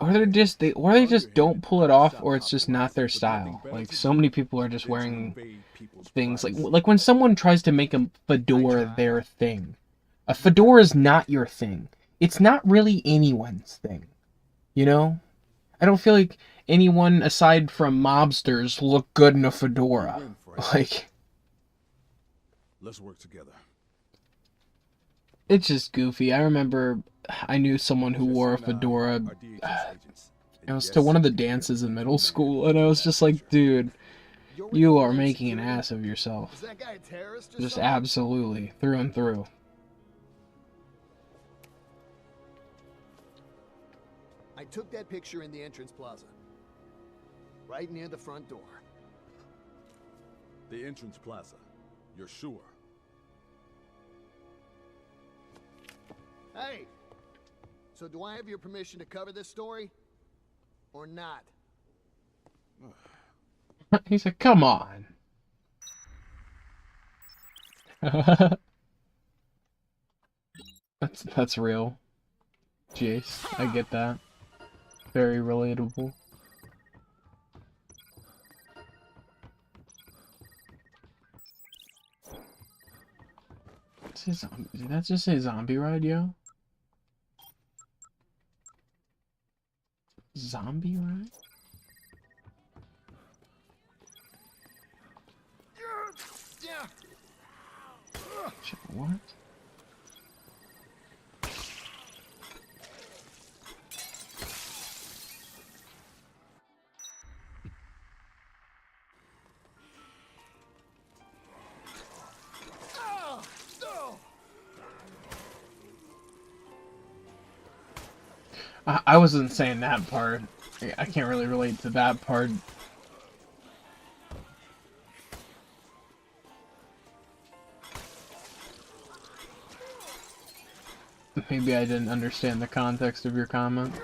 Or they just don't pull it off, or it's just not their style. Like, so many people are just wearing things like when someone tries to make a fedora their thing. A fedora is not your thing. It's not really anyone's thing. You know? I don't feel like anyone aside from mobsters look good in a fedora. Like, Let's work together. it's just goofy. I remember I knew someone who wore a fedora. It was to one of the dances in middle school, and I was just like, dude, you are making an ass of yourself. Is that guy a terrorist or Just something? absolutely, through and through. I took that picture in the entrance plaza. Right near the front door. The entrance plaza. You're sure? Hey! So do I have your permission to cover this story? Or not? He said, come on. That's real. Jace, I get that. Very relatable. Did that just say zombie ride, yo? Zombie ride? What? I wasn't saying that part. I can't really relate to that part. Maybe I didn't understand the context of your comment.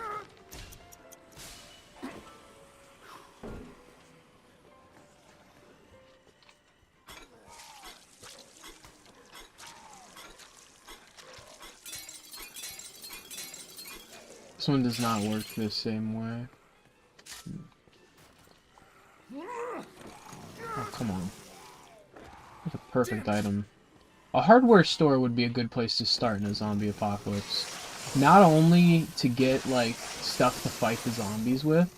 This one does not work the same way. Oh, come on. That's a perfect item. A hardware store would be a good place to start in a zombie apocalypse. Not only to get, like, stuff to fight the zombies with,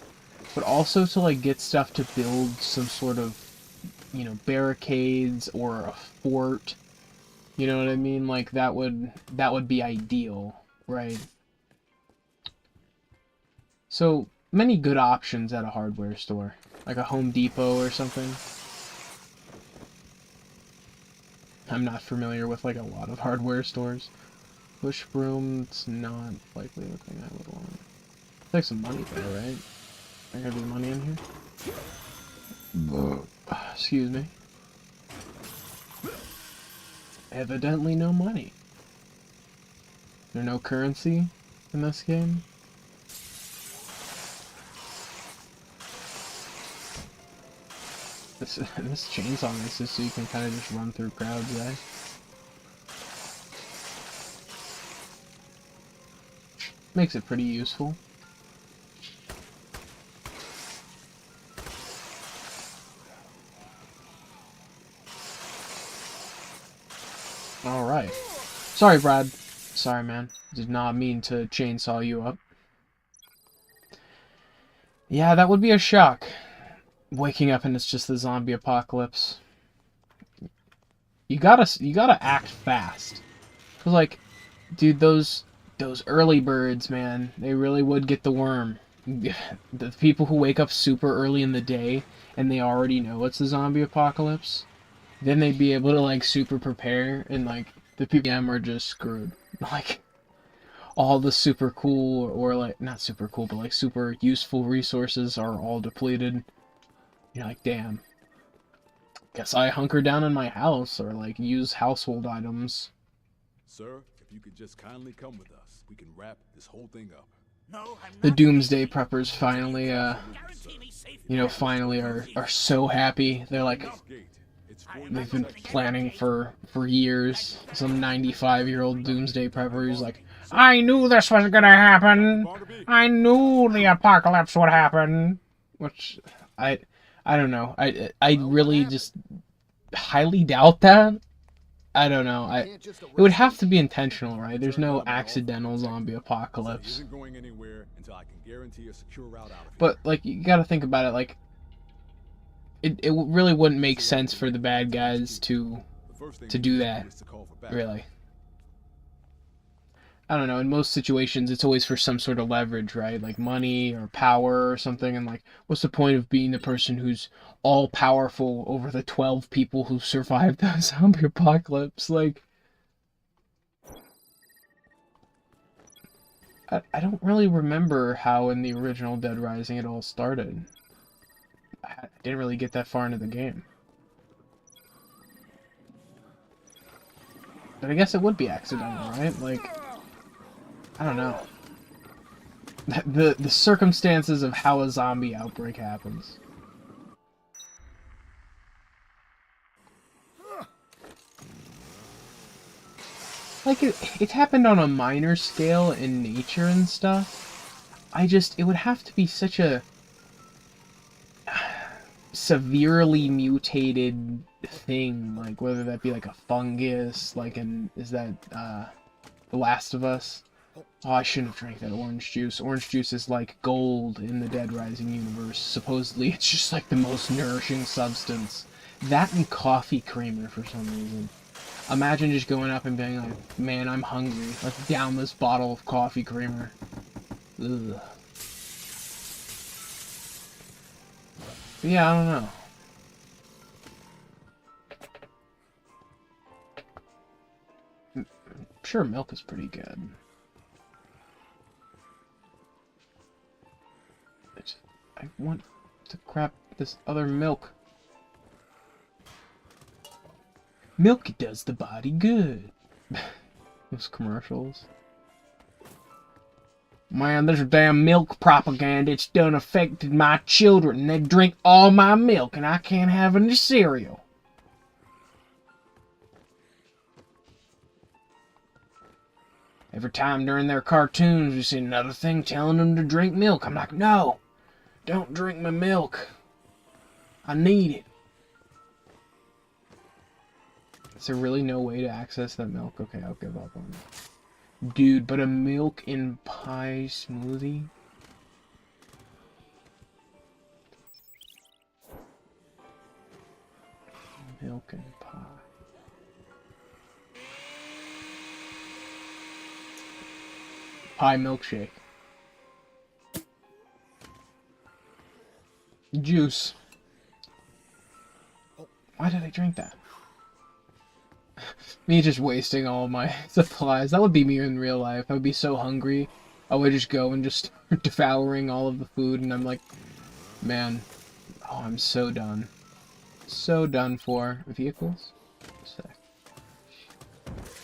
but also to, like, get stuff to build some sort of, you know, barricades or a fort. You know what I mean? Like, that would be ideal, right? So, many good options at a hardware store. Like a Home Depot or something. I'm not familiar with, like, a lot of hardware stores. Push broom, it's not likely the thing I would want. Take some money though, right? There gonna be money in here? Excuse me. Evidently no money. There's no currency in this game? This chainsaw is just so you can kind of just run through crowds, eh? Makes it pretty useful. Alright. Sorry, Brad. Sorry, man. Did not mean to chainsaw you up. Yeah, that would be a shock. Waking up and it's just the zombie apocalypse. You gotta act fast. 'Cause, like, dude, those early birds, man, they really would get the worm. The people who wake up super early in the day and they already know it's the zombie apocalypse, then they'd be able to, like, super prepare, and, like, the people are just screwed. Like, all the super cool, or, like, not super cool, but, like, super useful resources are all depleted. You're like, damn. Guess I hunker down in my house, or, like, use household items. Sir, if you could just kindly come with us, we can wrap this whole thing up. No, I'm The not Doomsday Preppers finally, guarantee me safe. you know, finally are so happy. They're like, they've been planning for years. Some 95-year-old Doomsday Prepper who's like, I knew this was gonna happen! I knew the apocalypse would happen! Which, I don't know. I really just highly doubt that. I don't know. It would have to be intentional, right? There's no accidental zombie apocalypse. But, like, you gotta think about it, like, it really wouldn't make sense for the bad guys to do that, really. I don't know, in most situations, it's always for some sort of leverage, right? Like money or power or something, and, like, what's the point of being the person who's all-powerful over the 12 people who survived the zombie apocalypse? Like, I don't really remember how in the original Dead Rising it all started. I didn't really get that far into the game. But I guess it would be accidental, right? Like, I don't know. The circumstances of how a zombie outbreak happens. Like, it happened on a minor scale in nature and stuff. It would have to be such a severely mutated thing, like, whether that be like a fungus, like is that, The Last of Us? Oh, I shouldn't have drank that orange juice. Orange juice is like gold in the Dead Rising universe. Supposedly, it's just like the most nourishing substance. That and coffee creamer for some reason. Imagine just going up and being like, man, I'm hungry. Let's down this bottle of coffee creamer. Ugh. But yeah, I don't know. I'm sure milk is pretty good. I want to grab this other milk. Milk does the body good. Those commercials. Man, this damn milk propaganda, it's done affected my children. They drink all my milk and I can't have any cereal. Every time during their cartoons you see another thing telling them to drink milk. I'm like, no, don't drink my milk. I need it. Is there really no way to access that milk? Okay, I'll give up on it. Dude, but a milk and pie smoothie? Milk and pie. Pie milkshake. Juice. Why did I drink that? Me just wasting all my supplies. That would be me in real life. I would be so hungry. I would just go and just start devouring all of the food, and I'm like, man, oh, I'm so done. So done for. Vehicles? Sick.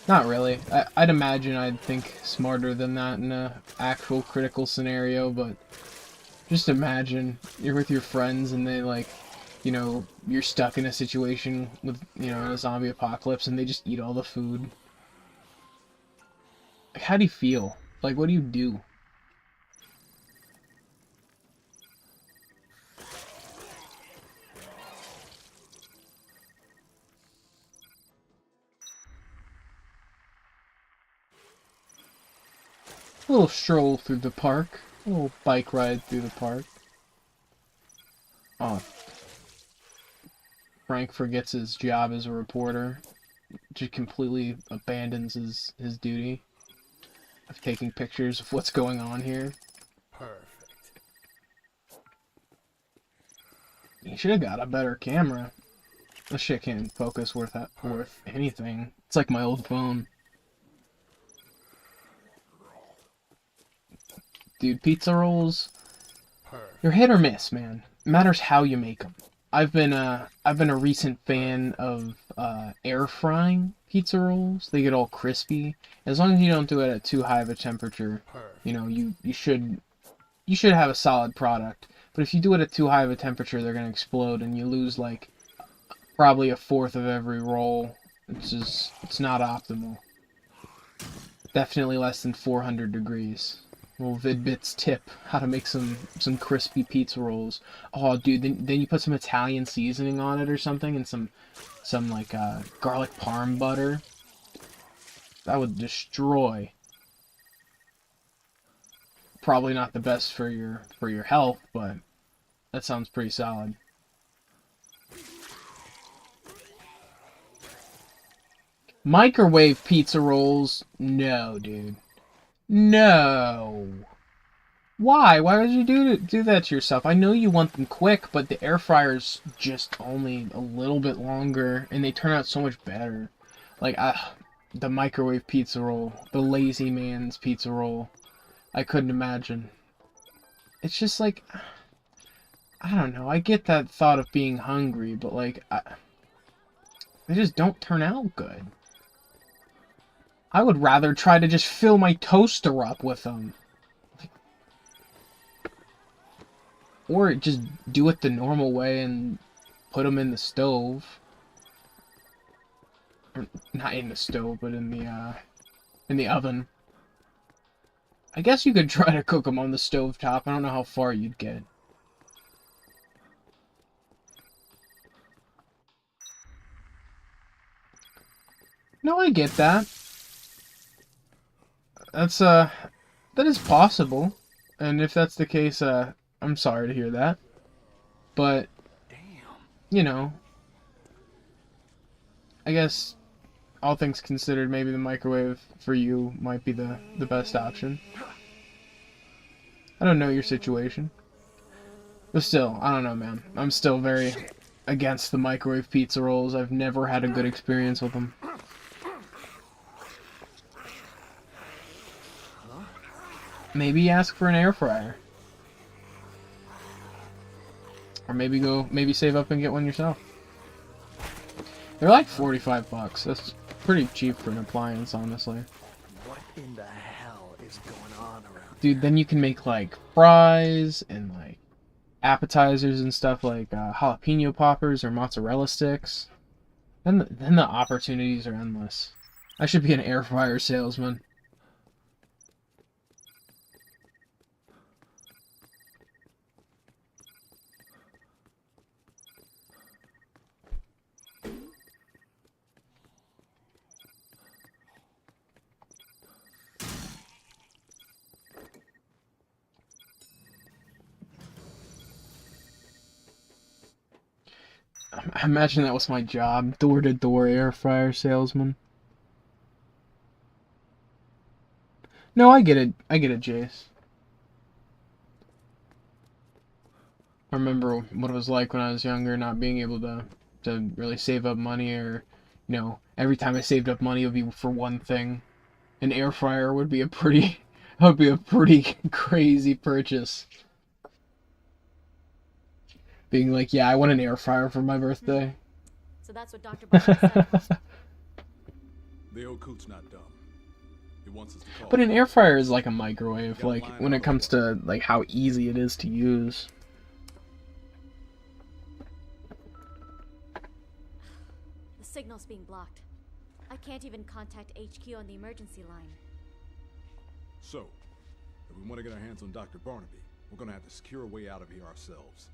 Not really. I'd imagine I'd think smarter than that in a actual critical scenario, but just imagine you're with your friends and they like, you know, you're stuck in a situation with, you know, a zombie apocalypse and they just eat all the food. Like, how do you feel? Like, what do you do? A little stroll through the park. A little bike ride through the park. Oh. Frank forgets his job as a reporter. Just completely abandons his duty of taking pictures of what's going on here. Perfect. You should have got a better camera. This shit can't focus worth anything. It's like my old phone. Dude, pizza rolls, they're hit or miss, man. It matters how you make them. I've been a recent fan of air frying pizza rolls. They get all crispy. As long as you don't do it at too high of a temperature, you know, you should have a solid product. But if you do it at too high of a temperature, they're gonna explode, and you lose like probably a fourth of every roll. It's not optimal. Definitely less than 400 degrees. Little Vid-Bits tip, how to make some crispy pizza rolls. Oh, dude, then you put some Italian seasoning on it or something, and some like garlic parm butter. That would destroy. Probably not the best for your health, but that sounds pretty solid. Microwave pizza rolls? No, dude. No. Why? Why would you do that to yourself? I know you want them quick, but the air fryer's just only a little bit longer, and they turn out so much better. Like, the microwave pizza roll, the lazy man's pizza roll, I couldn't imagine. It's just like, I don't know. I get that thought of being hungry, but like, they just don't turn out good. I would rather try to just fill my toaster up with them. Or just do it the normal way and put them in the stove. Or, not in the stove, but in the oven. I guess you could try to cook them on the stove top. I don't know how far you'd get. No, I get that. That is possible. And if that's the case, I'm sorry to hear that. But, you know, I guess all things considered, maybe the microwave for you might be the best option. I don't know your situation. But still, I don't know, man. I'm still very against the microwave pizza rolls. I've never had a good experience with them. Maybe ask for an air fryer. Or maybe save up and get one yourself. They're like 45 bucks. That's pretty cheap for an appliance, honestly. What in the hell is going on around Dude, then you can make like fries and like appetizers and stuff like jalapeno poppers or mozzarella sticks. Then the opportunities are endless. I should be an air fryer salesman. I imagine that was my job, door-to-door air fryer salesman. No, I get it, Jace. I remember what it was like when I was younger, not being able to really save up money, or, you know, every time I saved up money it would be for one thing. An air fryer would be a pretty, would be a pretty crazy purchase. Being like, yeah, I want an air fryer for my birthday. So that's what Dr. Barnes said. The old coot's not dumb. He wants us to call. But an air fryer is like a microwave, like when it comes to like how easy it is to use. The signal's being blocked. I can't even contact HQ on the emergency line. So, if we want to get our hands on Dr. Barnaby, we're gonna have to secure a way out of here ourselves.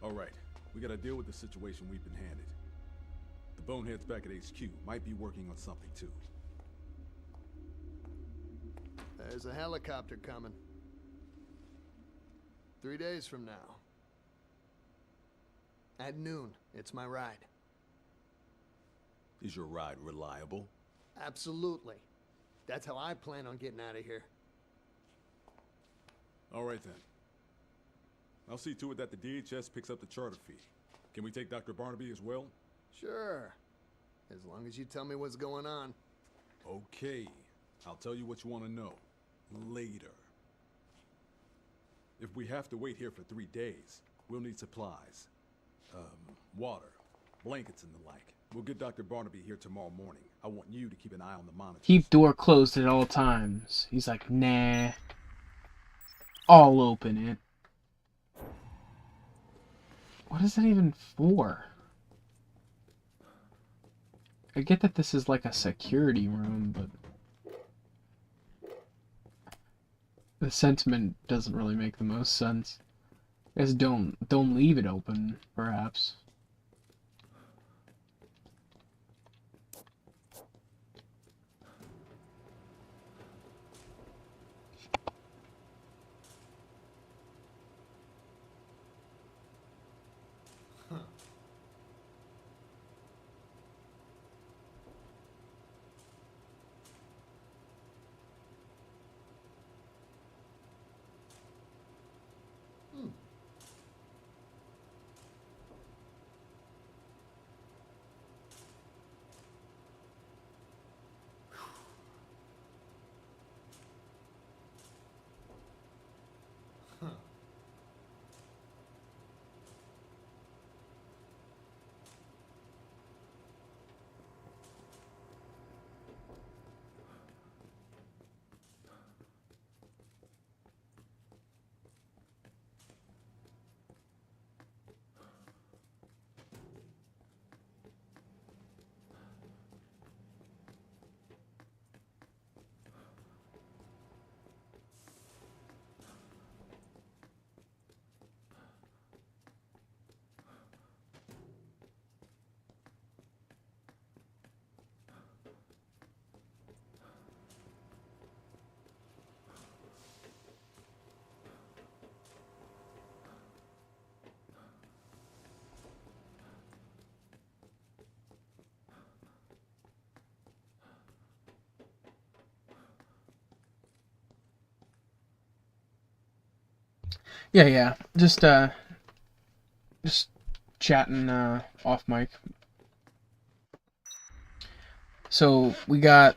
Alright, we gotta deal with the situation we've been handed. The boneheads back at HQ might be working on something too. There's a helicopter coming. 3 days from now. At noon, it's my ride. Is your ride reliable? Absolutely. That's how I plan on getting out of here. Alright then. I'll see to it that the DHS picks up the charter fee. Can we take Dr. Barnaby as well? Sure. As long as you tell me what's going on. Okay. I'll tell you what you want to know. Later. If we have to wait here for 3 days, we'll need supplies. Water, blankets and the like. We'll get Dr. Barnaby here tomorrow morning. I want you to keep an eye on the monitor. Keep door closed at all times. He's like, nah. I'll open it. What is that even for? I get that this is like a security room, but the sentiment doesn't really make the most sense. I guess don't leave it open, perhaps. Yeah. Just chatting off mic. So we got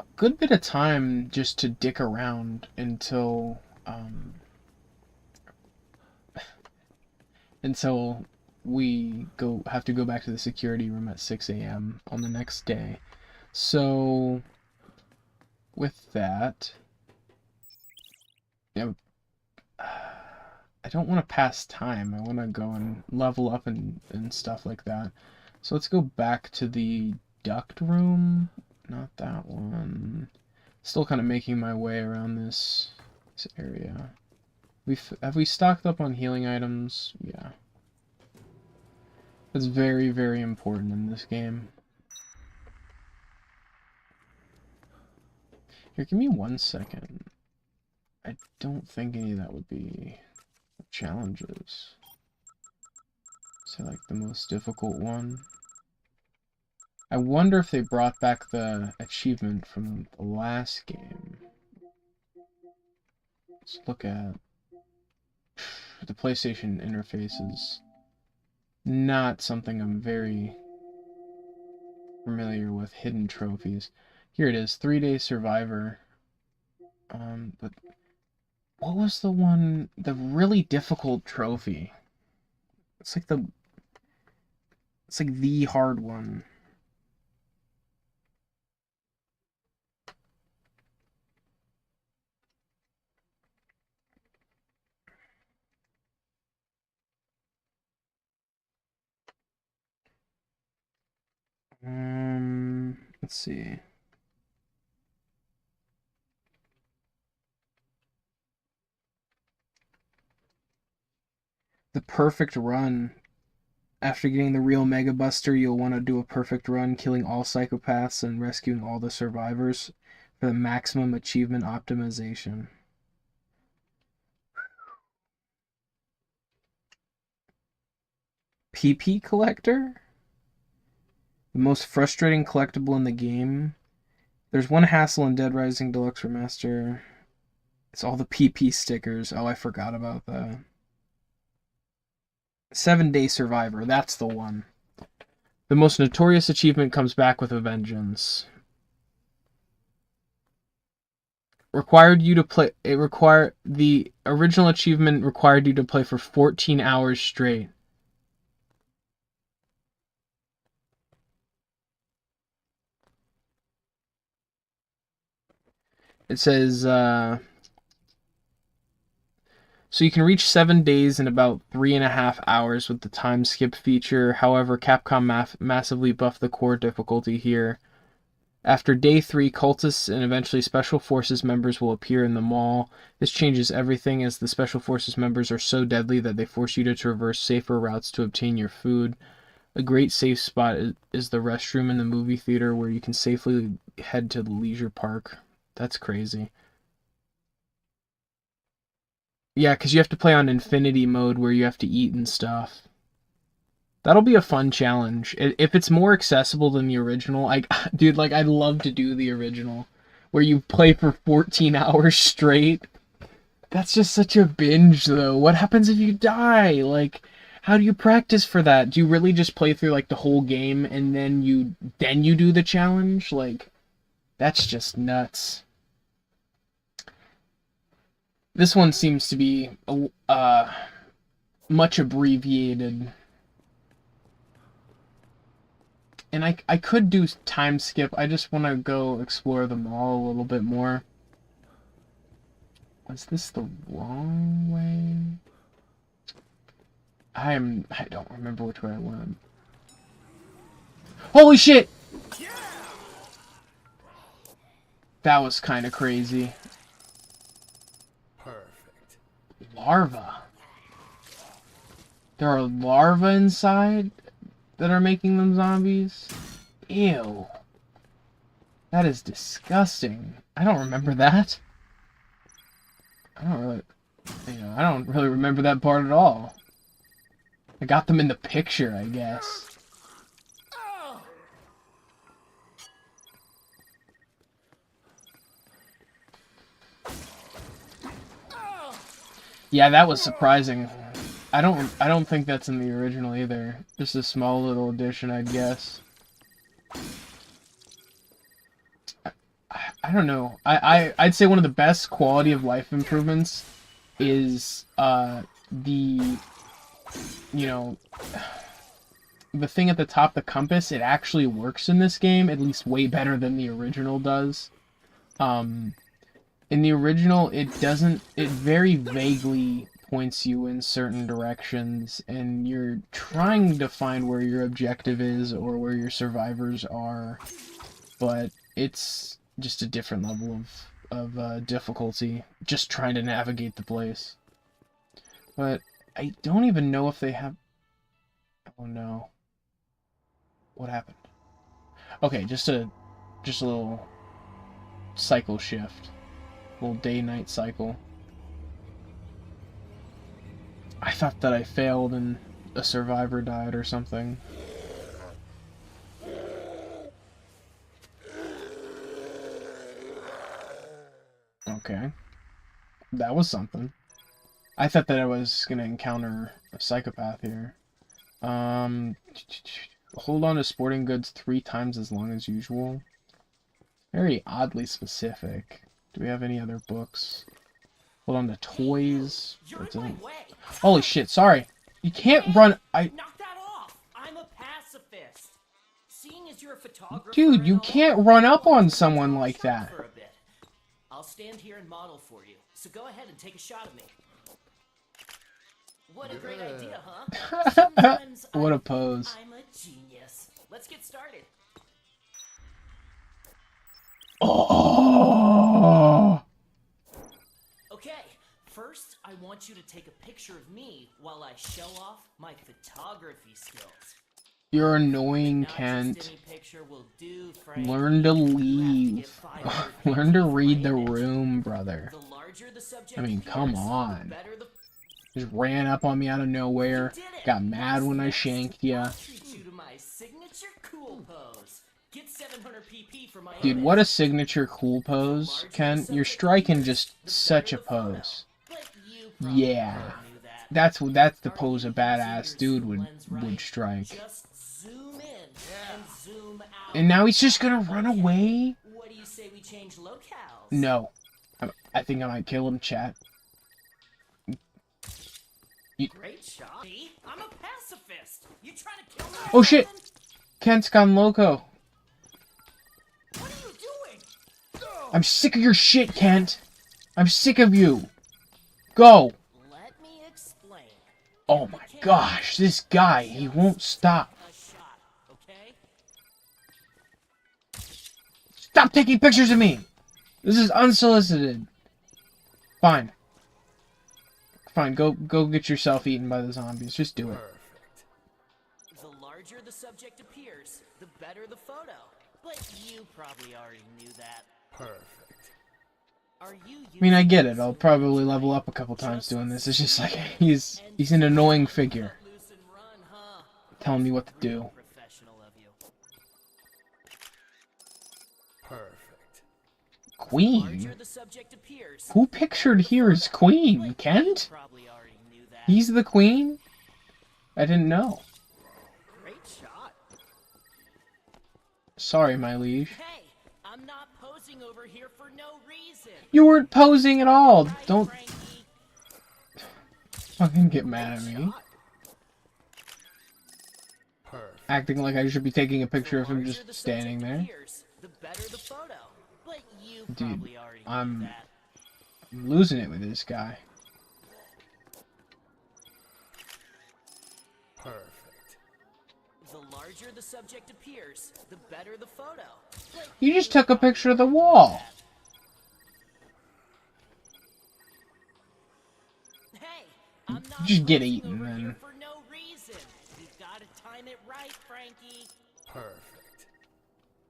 a good bit of time just to dick around until we have to go back to the security room at 6 a.m. on the next day. So with that, yeah, I don't want to pass time. I want to go and level up and stuff like that. So let's go back to the duct room. Not that one. Still kind of making my way around this area. Have we stocked up on healing items? Yeah. That's very, very important in this game. Here, give me 1 second. I don't think any of that would be challenges. So, like, the most difficult one. I wonder if they brought back the achievement from the last game. Let's look at the PlayStation interfaces. Not something I'm very familiar with. Hidden trophies. Here it is, 3-day survivor. But what was the one, the really difficult trophy? It's like the hard one. Let's see. The perfect run. After getting the real Mega Buster, you'll want to do a perfect run, killing all psychopaths and rescuing all the survivors for the maximum achievement optimization. PP collector? The most frustrating collectible in the game. There's one hassle in Dead Rising Deluxe Remaster. It's all the PP stickers. Oh, I forgot about that. 7-day survivor. That's the one. The most notorious achievement comes back with a vengeance. The original achievement required you to play for 14 hours straight. It says, so you can reach 7 days in about 3.5 hours with the time skip feature. However, Capcom massively buffed the core difficulty here. After day 3, cultists and eventually Special Forces members will appear in the mall. This changes everything, as the Special Forces members are so deadly that they force you to traverse safer routes to obtain your food. A great safe spot is the restroom in the movie theater, where you can safely head to the leisure park. That's crazy. Yeah, because you have to play on infinity mode where you have to eat and stuff. That'll be a fun challenge. If it's more accessible than the original, dude, like, I'd love to do the original, where you play for 14 hours straight. That's just such a binge, though. What happens if you die? Like, how do you practice for that? Do you really just play through, like, the whole game and then you do the challenge? Like, that's just nuts. This one seems to be much abbreviated. And I could do time skip. I just want to go explore the mall a little bit more. Was this the wrong way? I don't remember which way I went. Holy shit! That was kind of crazy. Perfect. Larva. There are larvae inside that are making them zombies? Ew. That is disgusting. I don't remember that. I don't really remember that part at all. I got them in the picture, I guess. Yeah, that was surprising. I don't think that's in the original either. Just a small little addition, I'd guess. I don't know. I'd say one of the best quality of life improvements is the, you know, the thing at the top, the compass. It actually works in this game, at least way better than the original does. In the original, it doesn't. It very vaguely points you in certain directions, and you're trying to find where your objective is or where your survivors are, but it's just a different level of difficulty, just trying to navigate the place. But I don't even know if they have... Oh no. What happened? Okay, just a little cycle shift. Little day-night cycle. I thought that I failed and a survivor died or something. Okay. That was something. I thought that I was gonna encounter a psychopath here. Hold on to sporting goods 3 times as long as usual. Very oddly specific. Do we have any other books? Hold on to toys. Holy shit, sorry. You can't run... Knock that off! I'm a pacifist. Seeing as you're a photographer... Dude, you can't run up on someone like that. I'll stand here and model for you. So go ahead and take a shot of me. What a great idea, huh? Sometimes What a pose. I'm a genius. Let's get started. Oh! Okay, first I want you to take a picture of me while I show off my photography skills. You're annoying, Kent. Learn to leave. Learn to read the room, brother. I mean, come on. Just ran up on me out of nowhere. Got mad when I shanked ya. Dude, what a signature cool pose, Kent. You're striking just such a pose. Yeah. That's the pose a badass dude would strike. And now he's just gonna run away? What do you say we change locales? No. I think I might kill him, chat. Great shot. I'm a pacifist. You trying to kill me? Oh shit! Kent's gone loco. What are you doing? I'm sick of your shit, Kent. I'm sick of you. Go. Let me explain. Oh my gosh, this guy, he won't stop. Stop taking pictures of me! This is unsolicited. Fine. Fine, go get yourself eaten by the zombies. Just do it. The larger the subject appears, the better the photo. But you probably already knew that. Perfect. Are you I mean, I get it. I'll probably level up a couple times doing this. It's just like, he's an annoying figure. Telling me what to do. Queen? Who pictured here as Queen? Kent? He's the Queen? I didn't know. Sorry, my liege. Hey, I'm not posing over here for no reason. You weren't posing at all. Don't fucking get mad at me. Acting like I should be taking a picture of him just standing there. Dude, I'm losing it with this guy. Perfect. The larger the subject appears, the better the photo. You just took a picture of the wall. Hey, I'm not just get eaten, then. for no reason. You've got to time it right, Frankie. Perfect.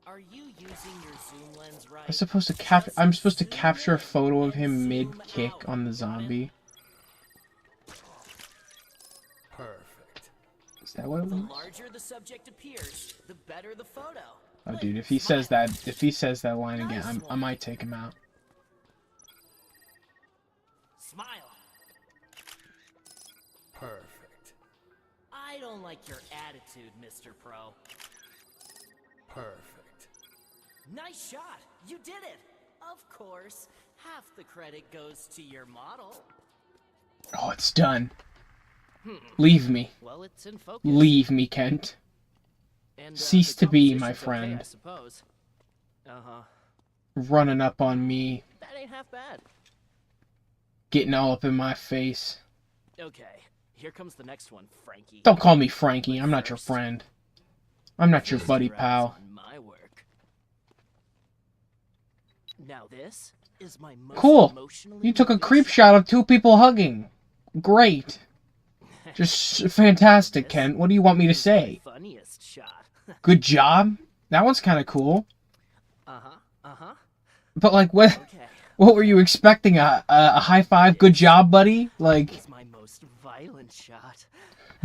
Are you using your zoom lens right? I'm supposed to capture a photo of him mid-kick on the zombie. Perfect. Is that what it was? The larger the subject appears, the better the photo. Oh, dude, if he says that line again, I might take him out. Smile. I don't like your attitude, Mr. Pro. Perfect. Nice shot! You did it! Of course, half the credit goes to your model. Oh, it's done. Leave me. Well, it's in focus. Leave me, Kent. And, Cease the to be my composition's friend. Okay, I suppose. Uh-huh. Running up on me. That ain't half bad. Getting all up in my face. Okay, here comes the next one, Frankie. Don't call me Frankie. I'm not your friend. I'm not your buddy, pal. On my work. Now this is my most Cool. emotionally You took a moving creep shot of two people hugging. Great. Just fantastic, Kent. What do you want me to say? Funniest shot. Good job? That one's kind of cool. Uh-huh. Uh-huh. But, like, what... Okay. What were you expecting? A high five? Good job, buddy? Like... It's my most violent shot.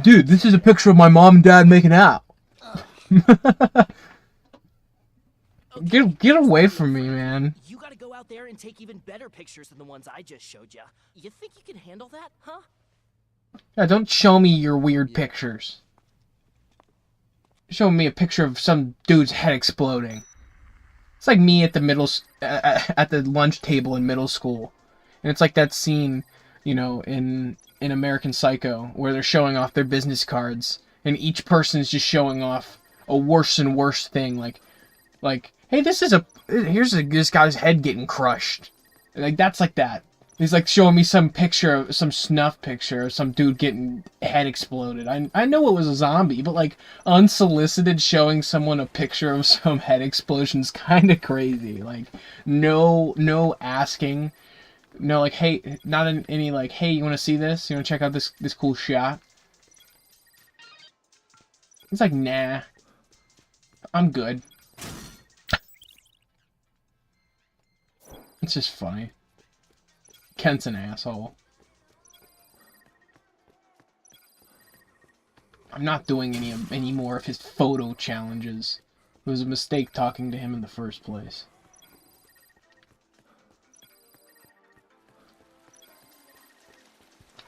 Dude, this is a picture of my mom and dad making out. Get away from me, man. You gotta go out there and take even better pictures than the ones I just showed you. You think you can handle that, huh? Yeah, don't show me your weird pictures. Show me a picture of some dude's head exploding. It's like me at the at the lunch table in middle school, and it's like that scene, you know, in American Psycho where they're showing off their business cards, and each person is just showing off a worse and worse thing, like, hey, here's this guy's head getting crushed, like that's like that. He's like showing me some snuff picture of some dude getting head exploded. I know it was a zombie, but like unsolicited showing someone a picture of some head explosion's kind of crazy. Like no asking, no like hey, not any like hey, you want to see this? You want to check out this cool shot? It's like nah, I'm good. It's just funny. Kent's an asshole. I'm not doing any more of his photo challenges. It was a mistake talking to him in the first place.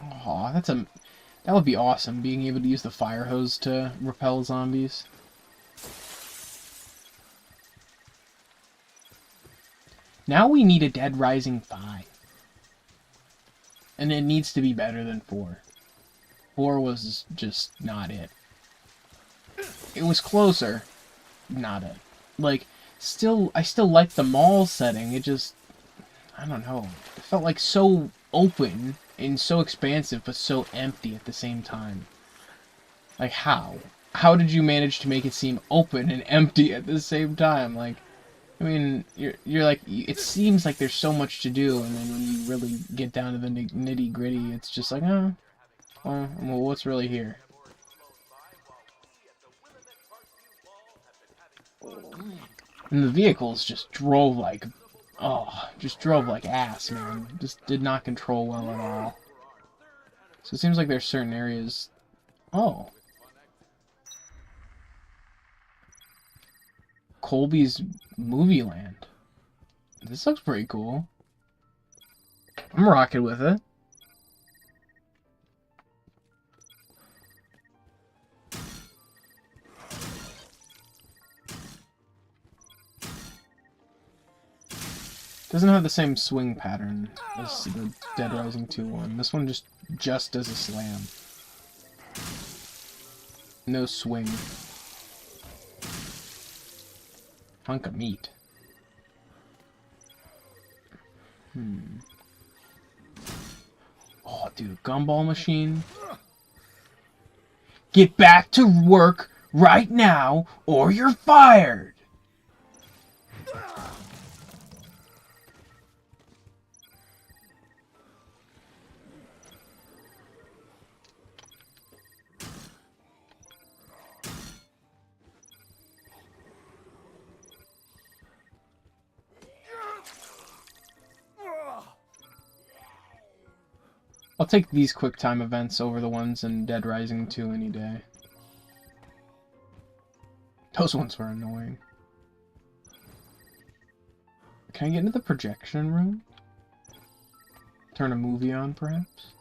Aw, that would be awesome, being able to use the fire hose to repel zombies. Now we need a Dead Rising 5. And it needs to be better than 4. 4 was just not it. It was closer. Not it. Like, I still like the mall setting. It just, I don't know. It felt like so open and so expansive, but so empty at the same time. Like, how? How did you manage to make it seem open and empty at the same time? Like, I mean, you're like, it seems like there's so much to do, and then when you really get down to the nitty gritty, it's just like, oh, well, what's really here? And the vehicles just drove like, ass, man. Just did not control well at all. So it seems like there's certain areas, oh. Colby's Movie Land. This looks pretty cool. I'm rocking with it. Doesn't have the same swing pattern as the Dead Rising 2 one. This one just does a slam. No swing. Hunk of meat. Oh, dude, gumball machine. Get back to work right now, or you're fired. I'll take these quick time events over the ones in Dead Rising 2 any day. Those ones were annoying. Can I get into the projection room? Turn a movie on, perhaps?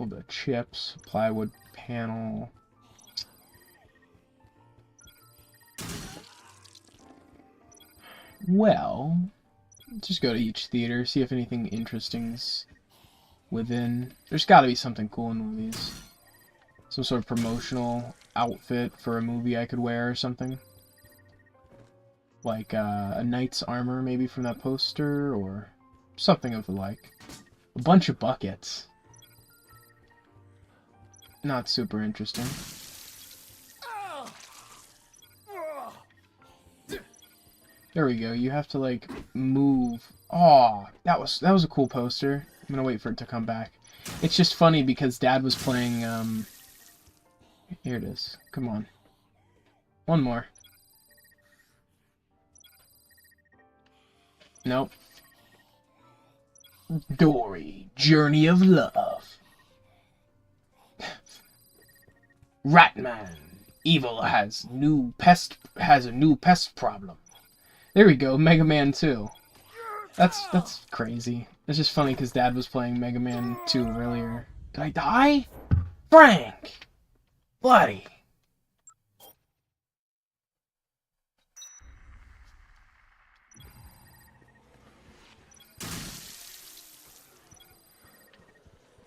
little bit of chips, plywood panel. Well, just go to each theater, see if anything interesting's within. There's got to be something cool in one of these. Some sort of promotional outfit for a movie I could wear or something. Like a knight's armor, maybe from that poster, or something of the like. A bunch of buckets. Not super interesting. There we go. You have to like move. Oh, that was a cool poster. I'm gonna wait for it to come back. It's just funny because Dad was playing. Here it is. Come on. One more. Nope. Dory, Journey of Love. Ratman, evil has a new pest problem. There we go, Mega Man 2. That's crazy. It's just funny because Dad was playing Mega Man 2 earlier. Did I die? Frank! Buddy!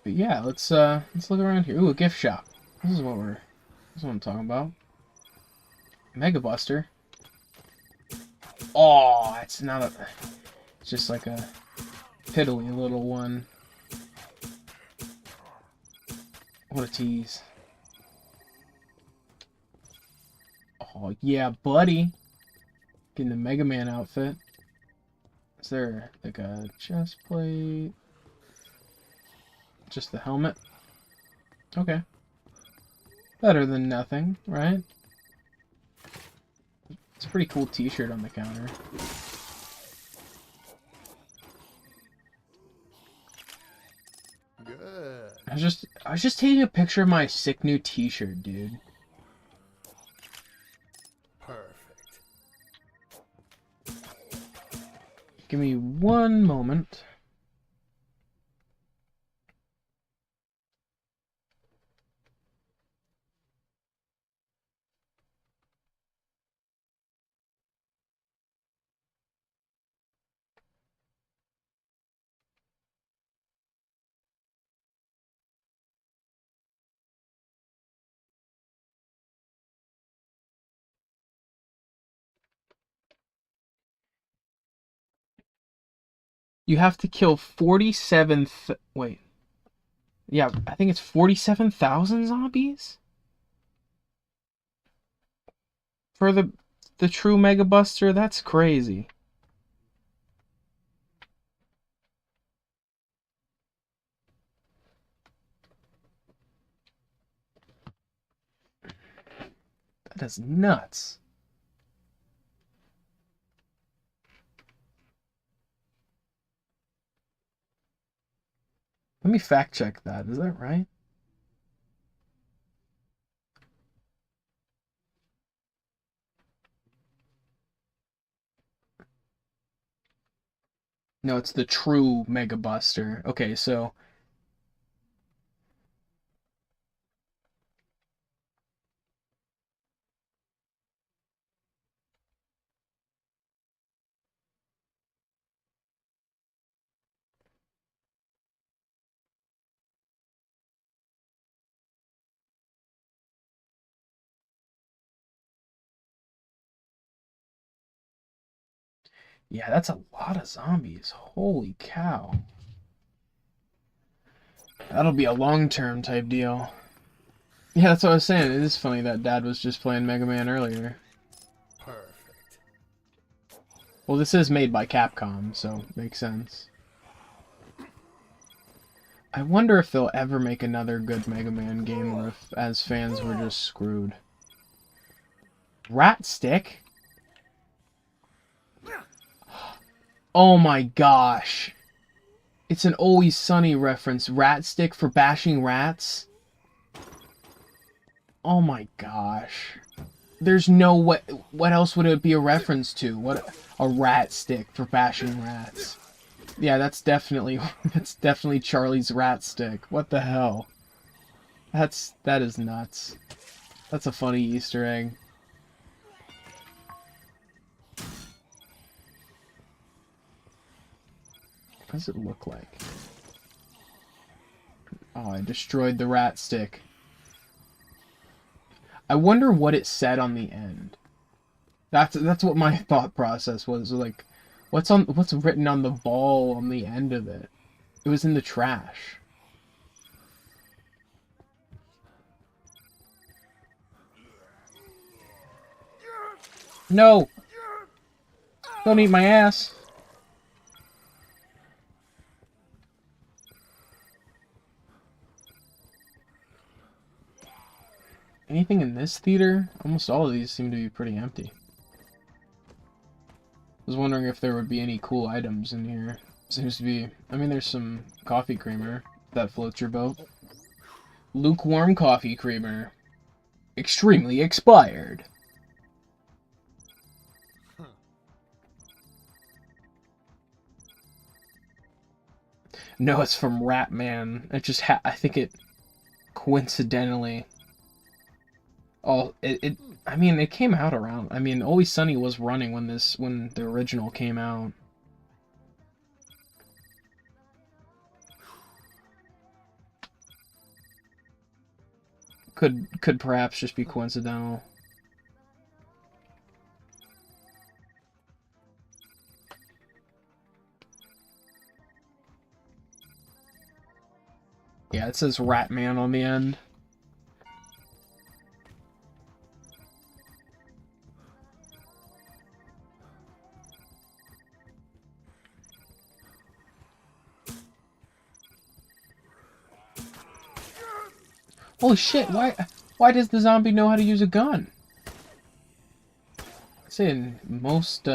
But yeah, let's look around here. Ooh, a gift shop. This is what I'm talking about. Mega Buster. Oh, it's not a... It's just like a piddly little one. What a tease. Oh, yeah, buddy. Getting the Mega Man outfit. Is there, like, a chest plate? Just the helmet? Okay. Better than nothing, right? It's a pretty cool t-shirt on the counter. Good. I was just taking a picture of my sick new t-shirt, dude. Perfect. Give me one moment. You have to kill 47... Wait. Yeah, I think it's 47,000 zombies? For the true Mega Buster? That's crazy. That is nuts. Let me fact check that. Is that right? No, it's the true Mega Buster. Okay, so... Yeah, that's a lot of zombies. Holy cow. That'll be a long-term type deal. Yeah, that's what I was saying. It is funny that Dad was just playing Mega Man earlier. Perfect. Well, this is made by Capcom, so makes sense. I wonder if they'll ever make another good Mega Man game, or if, as fans, we're just screwed. Rat Stick? Oh my gosh. It's an Always Sunny reference. Rat Stick for bashing rats? Oh my gosh. There's no way... What else would it be a reference to? What? A rat stick for bashing rats. Yeah, that's definitely Charlie's rat stick. What the hell? That is nuts. That's a funny Easter egg. What does it look like? Oh, I destroyed the rat stick. I wonder what it said on the end. That's what my thought process was. Like, what's written on the ball on the end of it? It was in the trash. No! Don't eat my ass! Anything in this theater? Almost all of these seem to be pretty empty. I was wondering if there would be any cool items in here. Seems to be... I mean, there's some coffee creamer. If that floats your boat. Lukewarm coffee creamer. Extremely expired. No, it's from Ratman. It just I think it coincidentally... Oh, I mean, it came out around... I mean, Always Sunny was running when the original came out. Could perhaps just be coincidental. Yeah, it says Ratman on the end. Holy shit, why does the zombie know how to use a gun? I'd say in most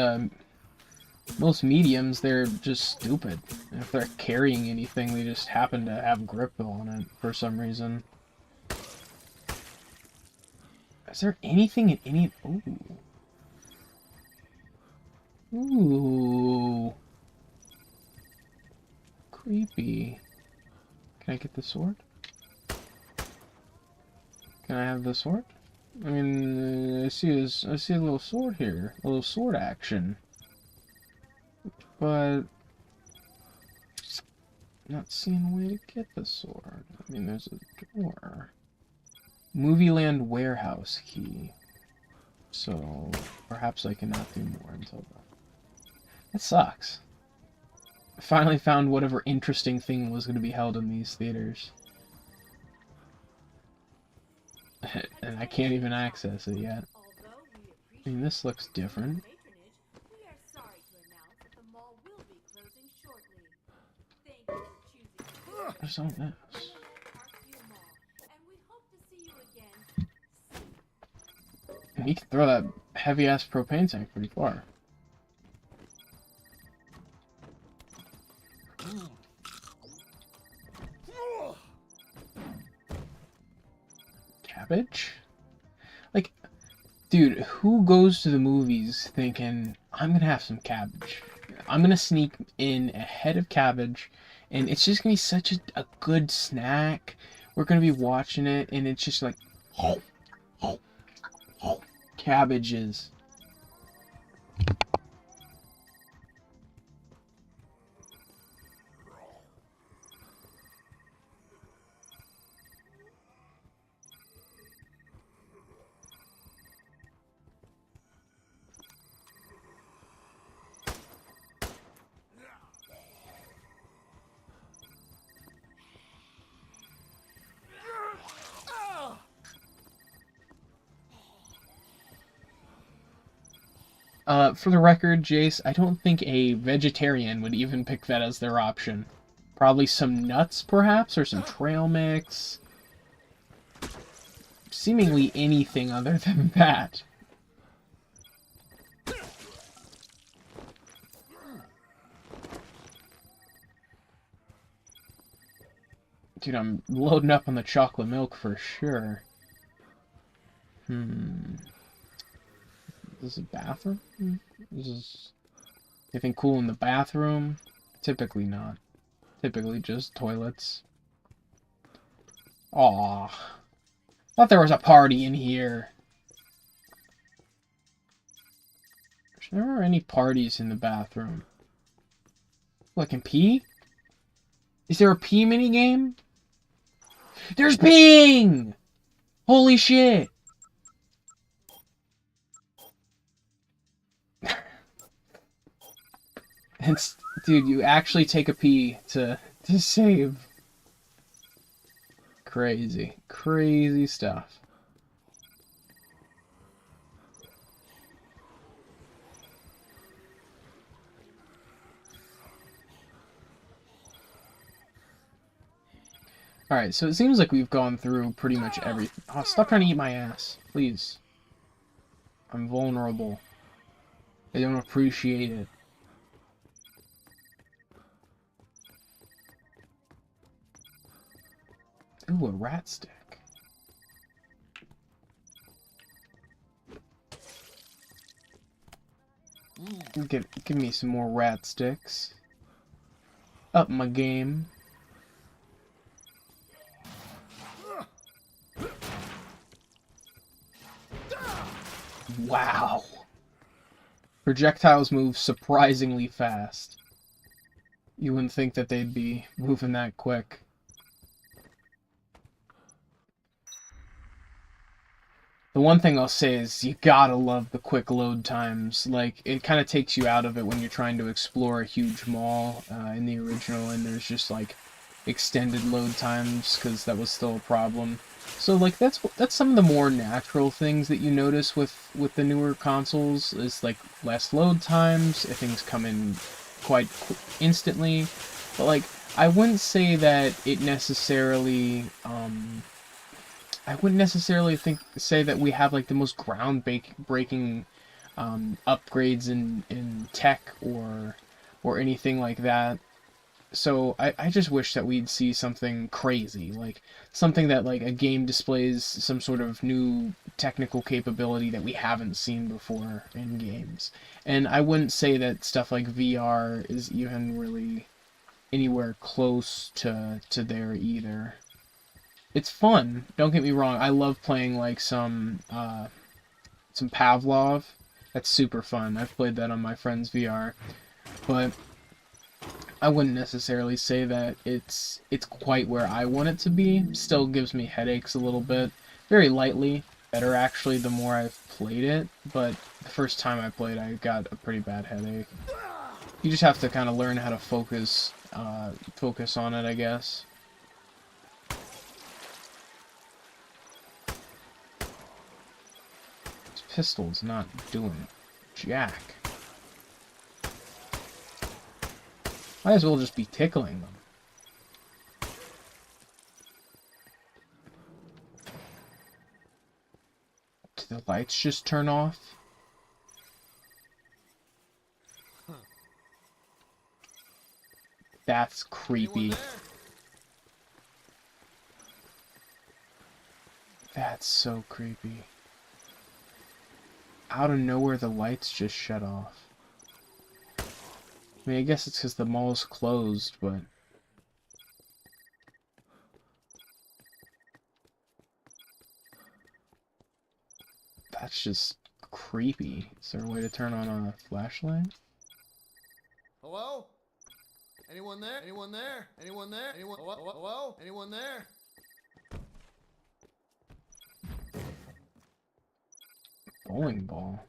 mediums, they're just stupid. And if they're carrying anything, they just happen to have grip on it for some reason. Is there anything in any... Ooh. Ooh. Creepy. Can I get the sword? Can I have the sword? I mean, I see a little sword here. A little sword action. But... not seeing a way to get the sword. I mean, there's a door. Movieland warehouse key. So, perhaps I cannot do more until then. That sucks. I finally found whatever interesting thing was going to be held in these theaters. And I can't even access it yet. I mean, this looks different. What's all this? And he can throw that heavy-ass propane tank pretty far. Cabbage? Like, dude, who goes to the movies thinking, I'm gonna have some cabbage. I'm gonna sneak in a head of cabbage, and it's just gonna be such a good snack. We're gonna be watching it, and it's just like, cabbages. For the record, Jace, I don't think a vegetarian would even pick that as their option. Probably some nuts, perhaps, or some trail mix. Seemingly anything other than that. Dude, I'm loading up on the chocolate milk for sure. Is this a bathroom? Is anything cool in the bathroom? Typically not. Typically just toilets. Aw. Thought there was a party in here. There's never any parties in the bathroom. What, I can pee? Is there a pee minigame? There's peeing! Holy shit! It's, dude, you actually take a pee to save. Crazy. Crazy stuff. Alright, so it seems like we've gone through pretty much everything. Oh, stop trying to eat my ass. Please. I'm vulnerable. I don't appreciate it. Ooh, a rat stick. Give me some more rat sticks. Up my game. Wow. Projectiles move surprisingly fast. You wouldn't think that they'd be moving that quick. The one thing I'll say is you gotta love the quick load times. Like, it kind of takes you out of it when you're trying to explore a huge mall in the original, and there's just, like, extended load times, because that was still a problem. So, like, that's some of the more natural things that you notice with the newer consoles, is, like, less load times, things come in quite instantly, but, like, I wouldn't say that it necessarily, I wouldn't necessarily say that we have, like, the most groundbreaking upgrades in tech or anything like that. So I just wish that we'd see something crazy, like something that, like, a game displays some sort of new technical capability that we haven't seen before in games. And I wouldn't say that stuff like VR is even really anywhere close to there either. It's fun, don't get me wrong. I love playing, like, some Pavlov. That's super fun. I've played that on my friend's VR. But I wouldn't necessarily say that it's quite where I want it to be. Still gives me headaches a little bit. Very lightly. Better, actually, the more I've played it. But the first time I played, I got a pretty bad headache. You just have to kind of learn how to focus on it, I guess. This pistol's not doing jack. Might as well just be tickling them. Did the lights just turn off? That's creepy. That's so creepy. Out of nowhere, the lights just shut off. I mean, I guess it's because the mall's closed, but... That's just creepy. Is there a way to turn on a flashlight? Hello? Anyone there? Anyone there? Anyone there? Anyone? Hello? Anyone there? Bowling ball.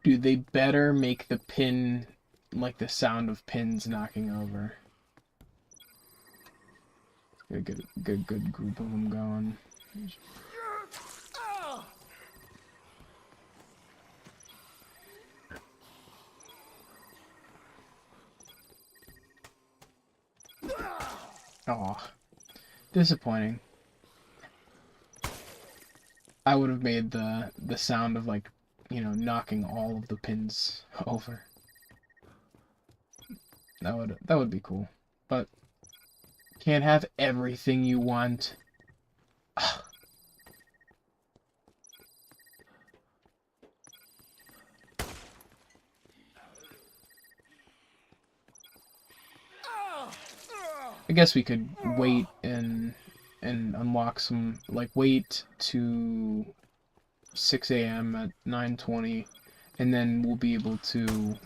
Dude, they better make the pin like the sound of pins knocking over. Got a good group of them going. Aw. Disappointing. I would have made the sound of, like, you know, knocking all of the pins over. That would be cool. But can't have everything you want. I guess we could wait and unlock some, like, wait to 6 a.m. at 9:20, and then we'll be able to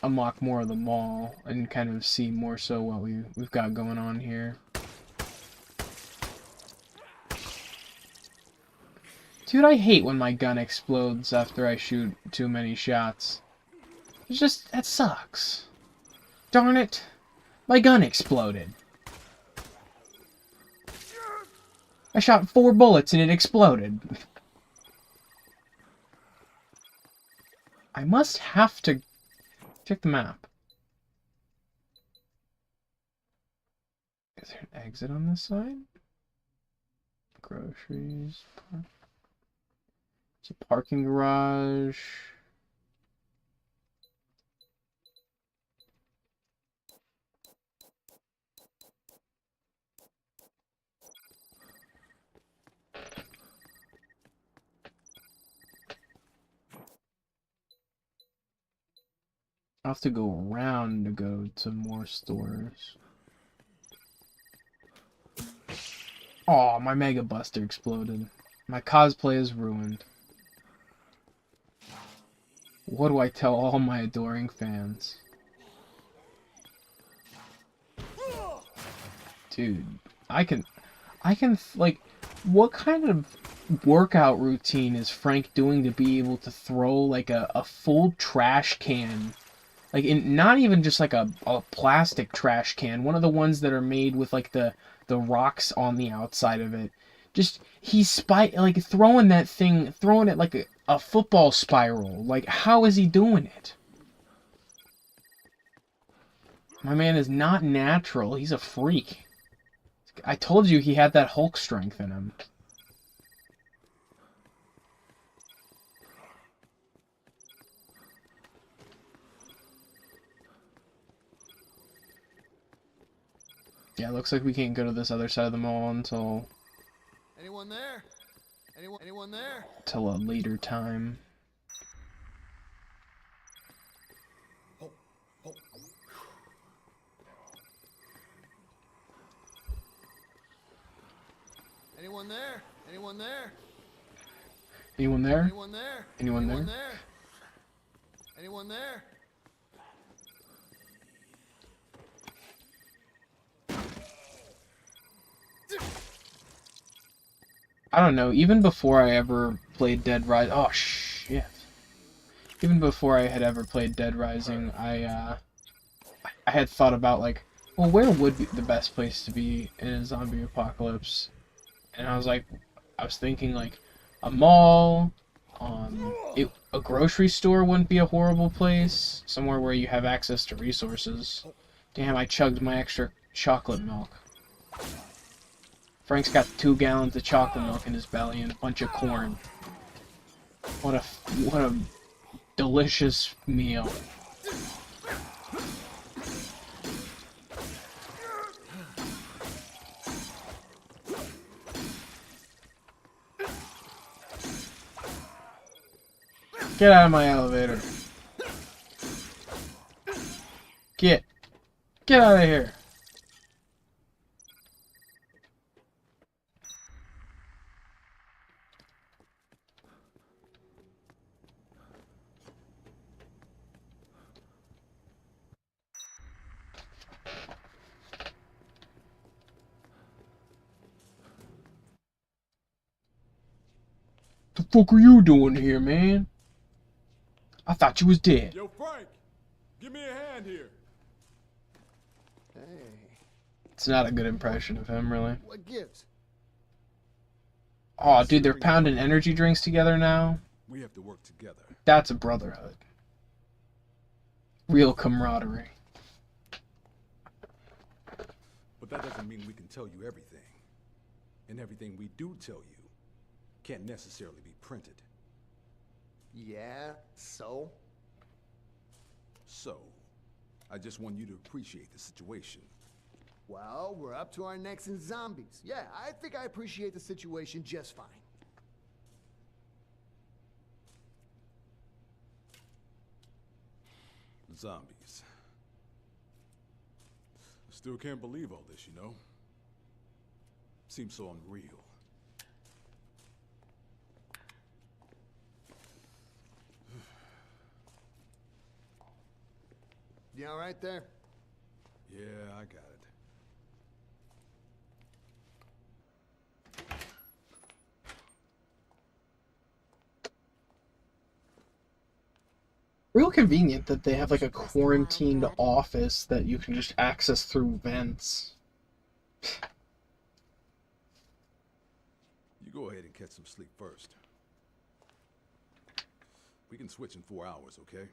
unlock more of the mall and kind of see more so what we've got going on here. Dude, I hate when my gun explodes after I shoot too many shots. It's just, that sucks. Darn it. My gun exploded. I shot 4 bullets and it exploded. I must have to check the map. Is there an exit on this side? Groceries. It's a parking garage. I'll have to go around to go to more stores. Aw, my Mega Buster exploded. My cosplay is ruined. What do I tell all my adoring fans? Dude, I can, like, what kind of workout routine is Frank doing to be able to throw, like, a full trash can? Like, not even just, like, a plastic trash can. One of the ones that are made with, like, the rocks on the outside of it. Just, he's like, throwing that thing, throwing it like a football spiral. Like, how is he doing it? My man is not natural. He's a freak. I told you he had that Hulk strength in him. Yeah, looks like we can't go to this other side of the mall until... Anyone there? Anyone there? Till a later time. Anyone there? Anyone there? Anyone there? Anyone there? Anyone there? Anyone there? I don't know, even before I ever played Dead Rising... Oh, shit. Even before I had ever played Dead Rising, I had thought about, like, well, where would be the best place to be in a zombie apocalypse? And I was thinking, like, a mall, a grocery store wouldn't be a horrible place. Somewhere where you have access to resources. Damn, I chugged my extra chocolate milk. Frank's got 2 gallons of chocolate milk in his belly and a bunch of corn. What a delicious meal. Get out of my elevator. Get out of here. The fuck are you doing here, man? I thought you was dead. Yo, Frank! Give me a hand here. Hey. It's not a good impression of him, really. What gives? Oh, dude, they're pounding energy drinks together now. We have to work together. That's a brotherhood. Real camaraderie. But that doesn't mean we can tell you everything. And everything we do tell you can't necessarily be printed. Yeah, so? So, I just want you to appreciate the situation. Well, we're up to our necks in zombies. Yeah, I think I appreciate the situation just fine. Zombies. Still can't believe all this, you know? Seems so unreal. You all right there? Yeah, I got it. Real convenient that they have like a quarantined office that you can just access through vents. You go ahead and catch some sleep first. We can switch in 4 hours, okay?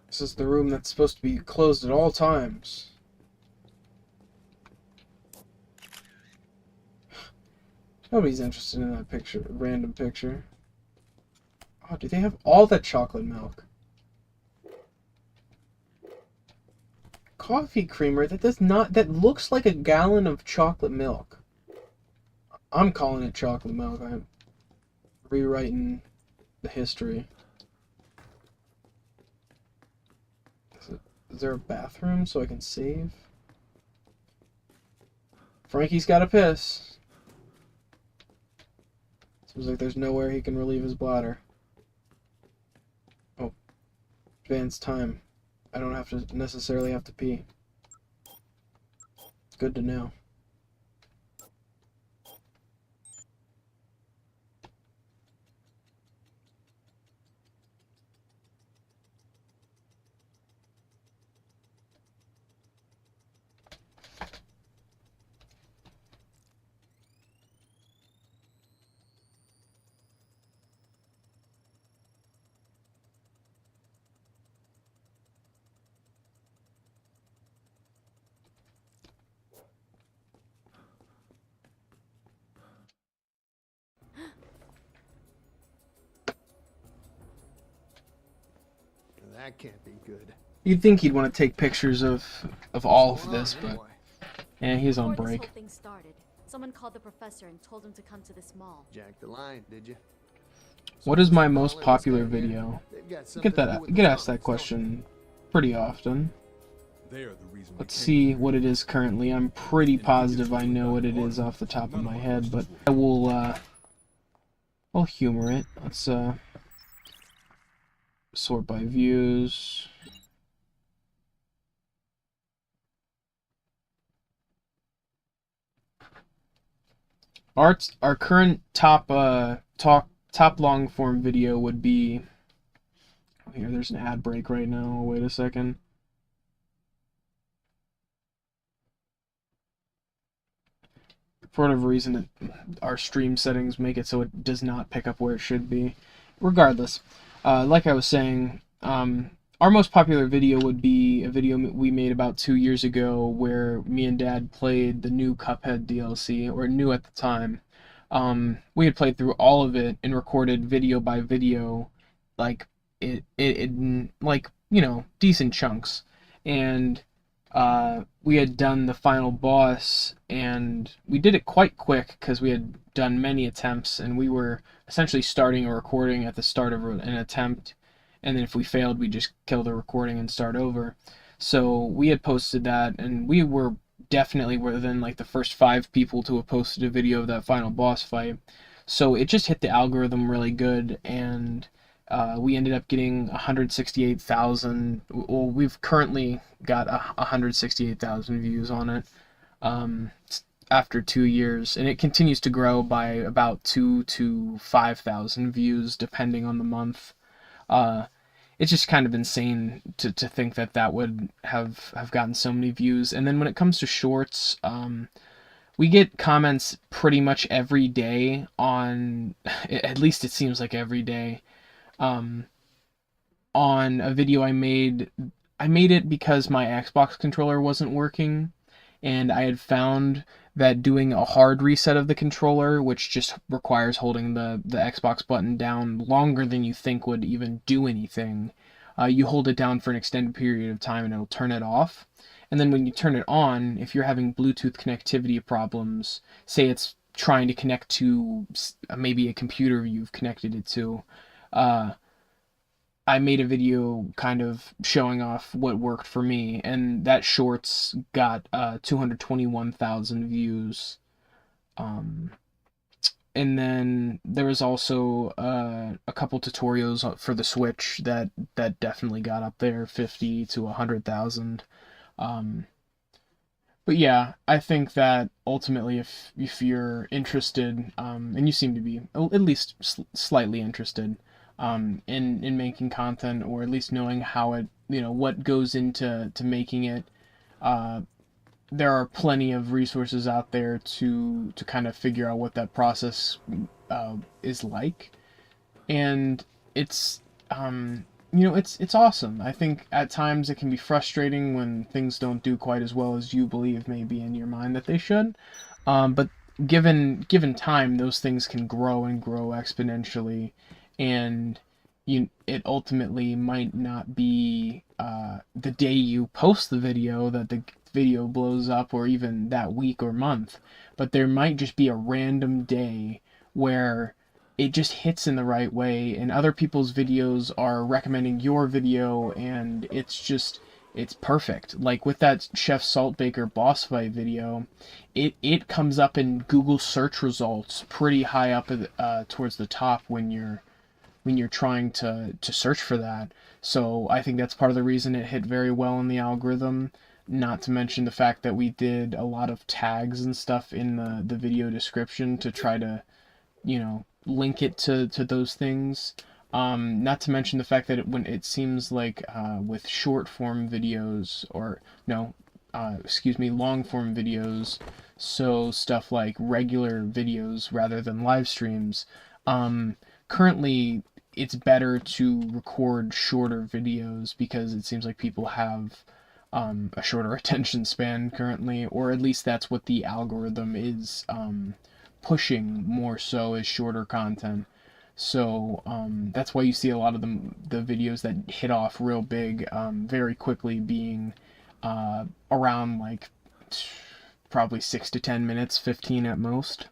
This is the room that's supposed to be closed at all times. Nobody's interested in that picture, random picture. Oh, do they have all that chocolate milk? Coffee creamer that looks like a gallon of chocolate milk. I'm calling it chocolate milk. I'm rewriting the history. Is there a bathroom so I can save? Frankie's got to piss. Seems like there's nowhere he can relieve his bladder. Oh. Advanced time. I don't have to necessarily have to pee. Good to know. That can't be good. You'd think he'd want to take pictures of all of this, but yeah, he's on Before this break. whole thing started, someone called the professor and told him to come to this mall. Jack the line, did you? What is my most popular video? Get asked that question pretty often. Let's see what it is currently. I'm pretty positive I know what it is off the top of my head, but I will I'll humor it. Let's sort by views. Our current top long form video would be, oh, here there's an ad break right now. Wait a second. For whatever reason, our stream settings make it so it does not pick up where it should be. Regardless, like I was saying, our most popular video would be a video we made about 2 years ago where me and Dad played the new Cuphead DLC, or new at the time. We had played through all of it and recorded video by video, like like, you know, decent chunks. And we had done the final boss, and we did it quite quick because we had done many attempts, and we were essentially starting a recording at the start of an attempt, and then if we failed, we just kill the recording and start over. So we had posted that, and we were definitely within like the first 5 people to have posted a video of that final boss fight. So it just hit the algorithm really good, and we ended up getting 168,000. Well, we've currently got 168,000 views on it after 2 years, and it continues to grow by about 2,000 to 5,000 views depending on the month. It's just kind of insane to think that would have gotten so many views. And then when it comes to shorts, we get comments pretty much every day on, at least it seems like every day, on a video I made. I made it because my Xbox controller wasn't working, and I had found that doing a hard reset of the controller, which just requires holding the Xbox button down longer than you think would even do anything, you hold it down for an extended period of time and it'll turn it off. And then when you turn it on, if you're having Bluetooth connectivity problems, say it's trying to connect to maybe a computer you've connected it to, I made a video kind of showing off what worked for me, and that shorts got 221,000 views. And then there was also a couple tutorials for the Switch that definitely got up there, 50 to 100,000. But yeah, I think that ultimately, if you're interested, and you seem to be at least slightly interested, in making content, or at least knowing how it, what goes into making it, there are plenty of resources out there to kind of figure out what that process is like, and it's it's awesome. I think at times it can be frustrating when things don't do quite as well as you believe maybe in your mind that they should, but given time, those things can grow and grow exponentially, and it ultimately might not be the day you post the video that the video blows up, or even that week or month, but there might just be a random day where it just hits in the right way, and other people's videos are recommending your video, and it's perfect. Like with that Chef Saltbaker boss fight video, it comes up in Google search results pretty high up towards the top when you're trying to search for that. So I think that's part of the reason it hit very well in the algorithm. Not to mention the fact that we did a lot of tags and stuff in the video description to try to, link it to those things. Not to mention the fact that when it seems like with short form videos, or no, long form videos, so stuff like regular videos rather than live streams, currently it's better to record shorter videos because it seems like people have a shorter attention span currently, or at least that's what the algorithm is pushing more so, is shorter content. So that's why you see a lot of the videos that hit off real big very quickly being around like probably 6 to 10 minutes, 15 at most.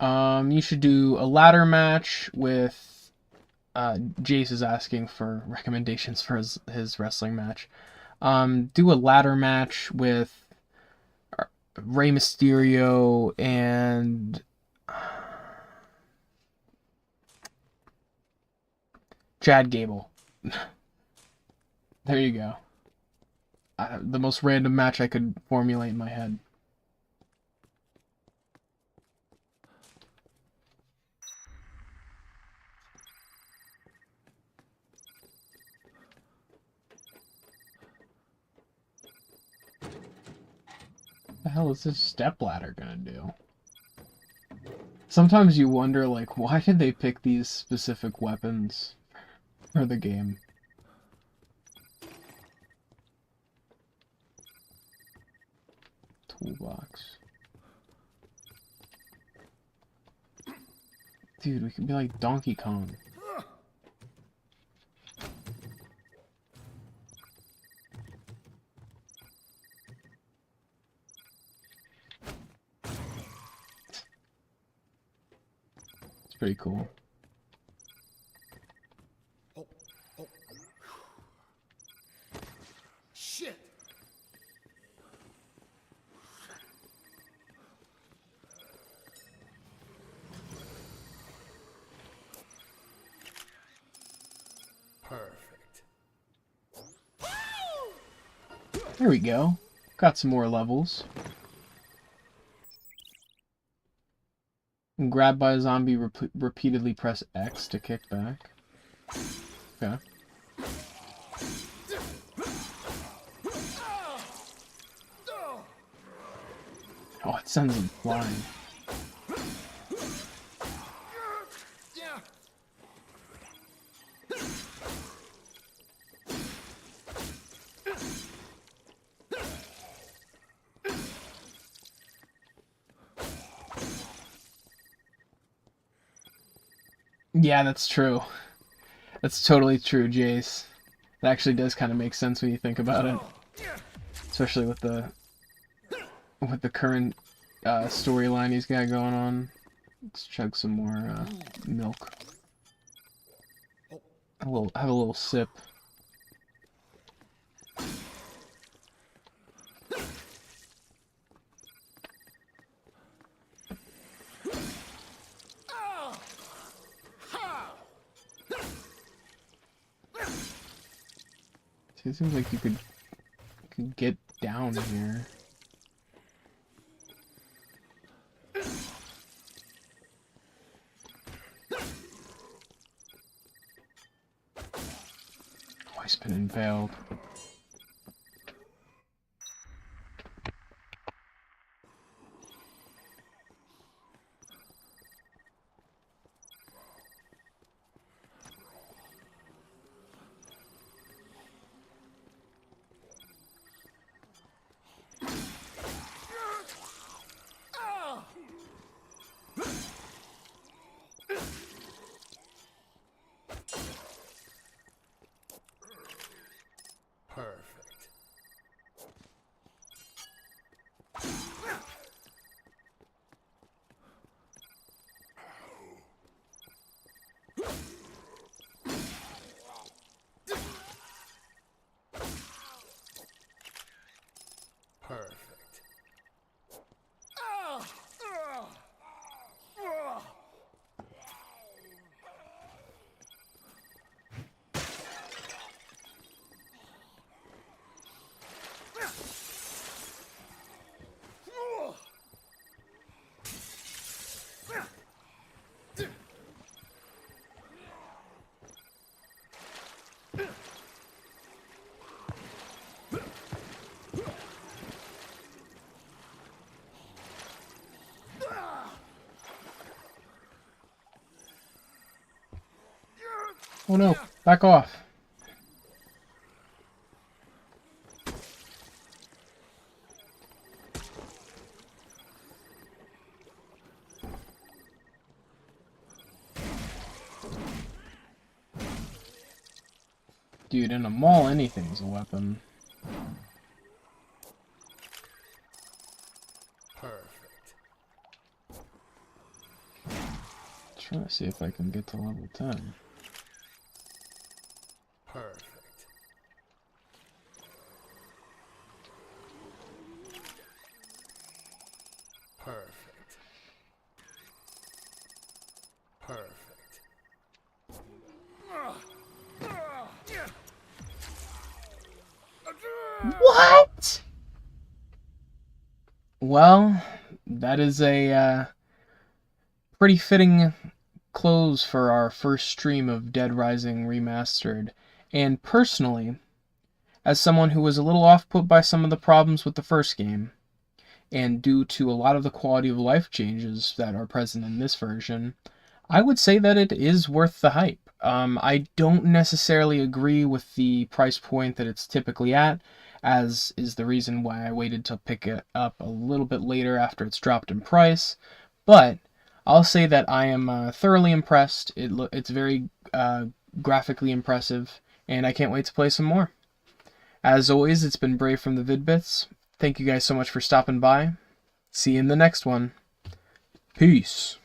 You should do a ladder match with Jace is asking for recommendations for his wrestling match. Do a ladder match with Rey Mysterio and Chad Gable. There you go. The most random match I could formulate in my head. What the hell is this stepladder gonna do? Sometimes you wonder, like, why did they pick these specific weapons for the game? Toolbox. Dude, we could be like Donkey Kong. Pretty cool. Oh. Shit. Perfect. There we go. Got some more levels. Grab by a zombie, repeatedly press X to kick back. Okay. Oh, it sends him flying. Yeah, that's true. That's totally true, Jace. It actually does kind of make sense when you think about it, especially with the current storyline he's got going on. Let's chug some more milk. Have a little sip. See, it seems like you could get down here. Twice been impaled. Perfect. Perfect. Oh no, back off. Dude, in a mall, anything's a weapon. Perfect. Trying to see if I can get to level 10. Perfect. Perfect. Perfect. What? Well, that is a pretty fitting close for our first stream of Dead Rising Remastered. And personally, as someone who was a little off-put by some of the problems with the first game, and due to a lot of the quality of life changes that are present in this version, I would say that it is worth the hype. I don't necessarily agree with the price point that it's typically at, as is the reason why I waited to pick it up a little bit later after it's dropped in price, but I'll say that I am thoroughly impressed. It's very graphically impressive, and I can't wait to play some more. As always, it's been Brave from the Vid-Bits. Thank you guys so much for stopping by. See you in the next one. Peace.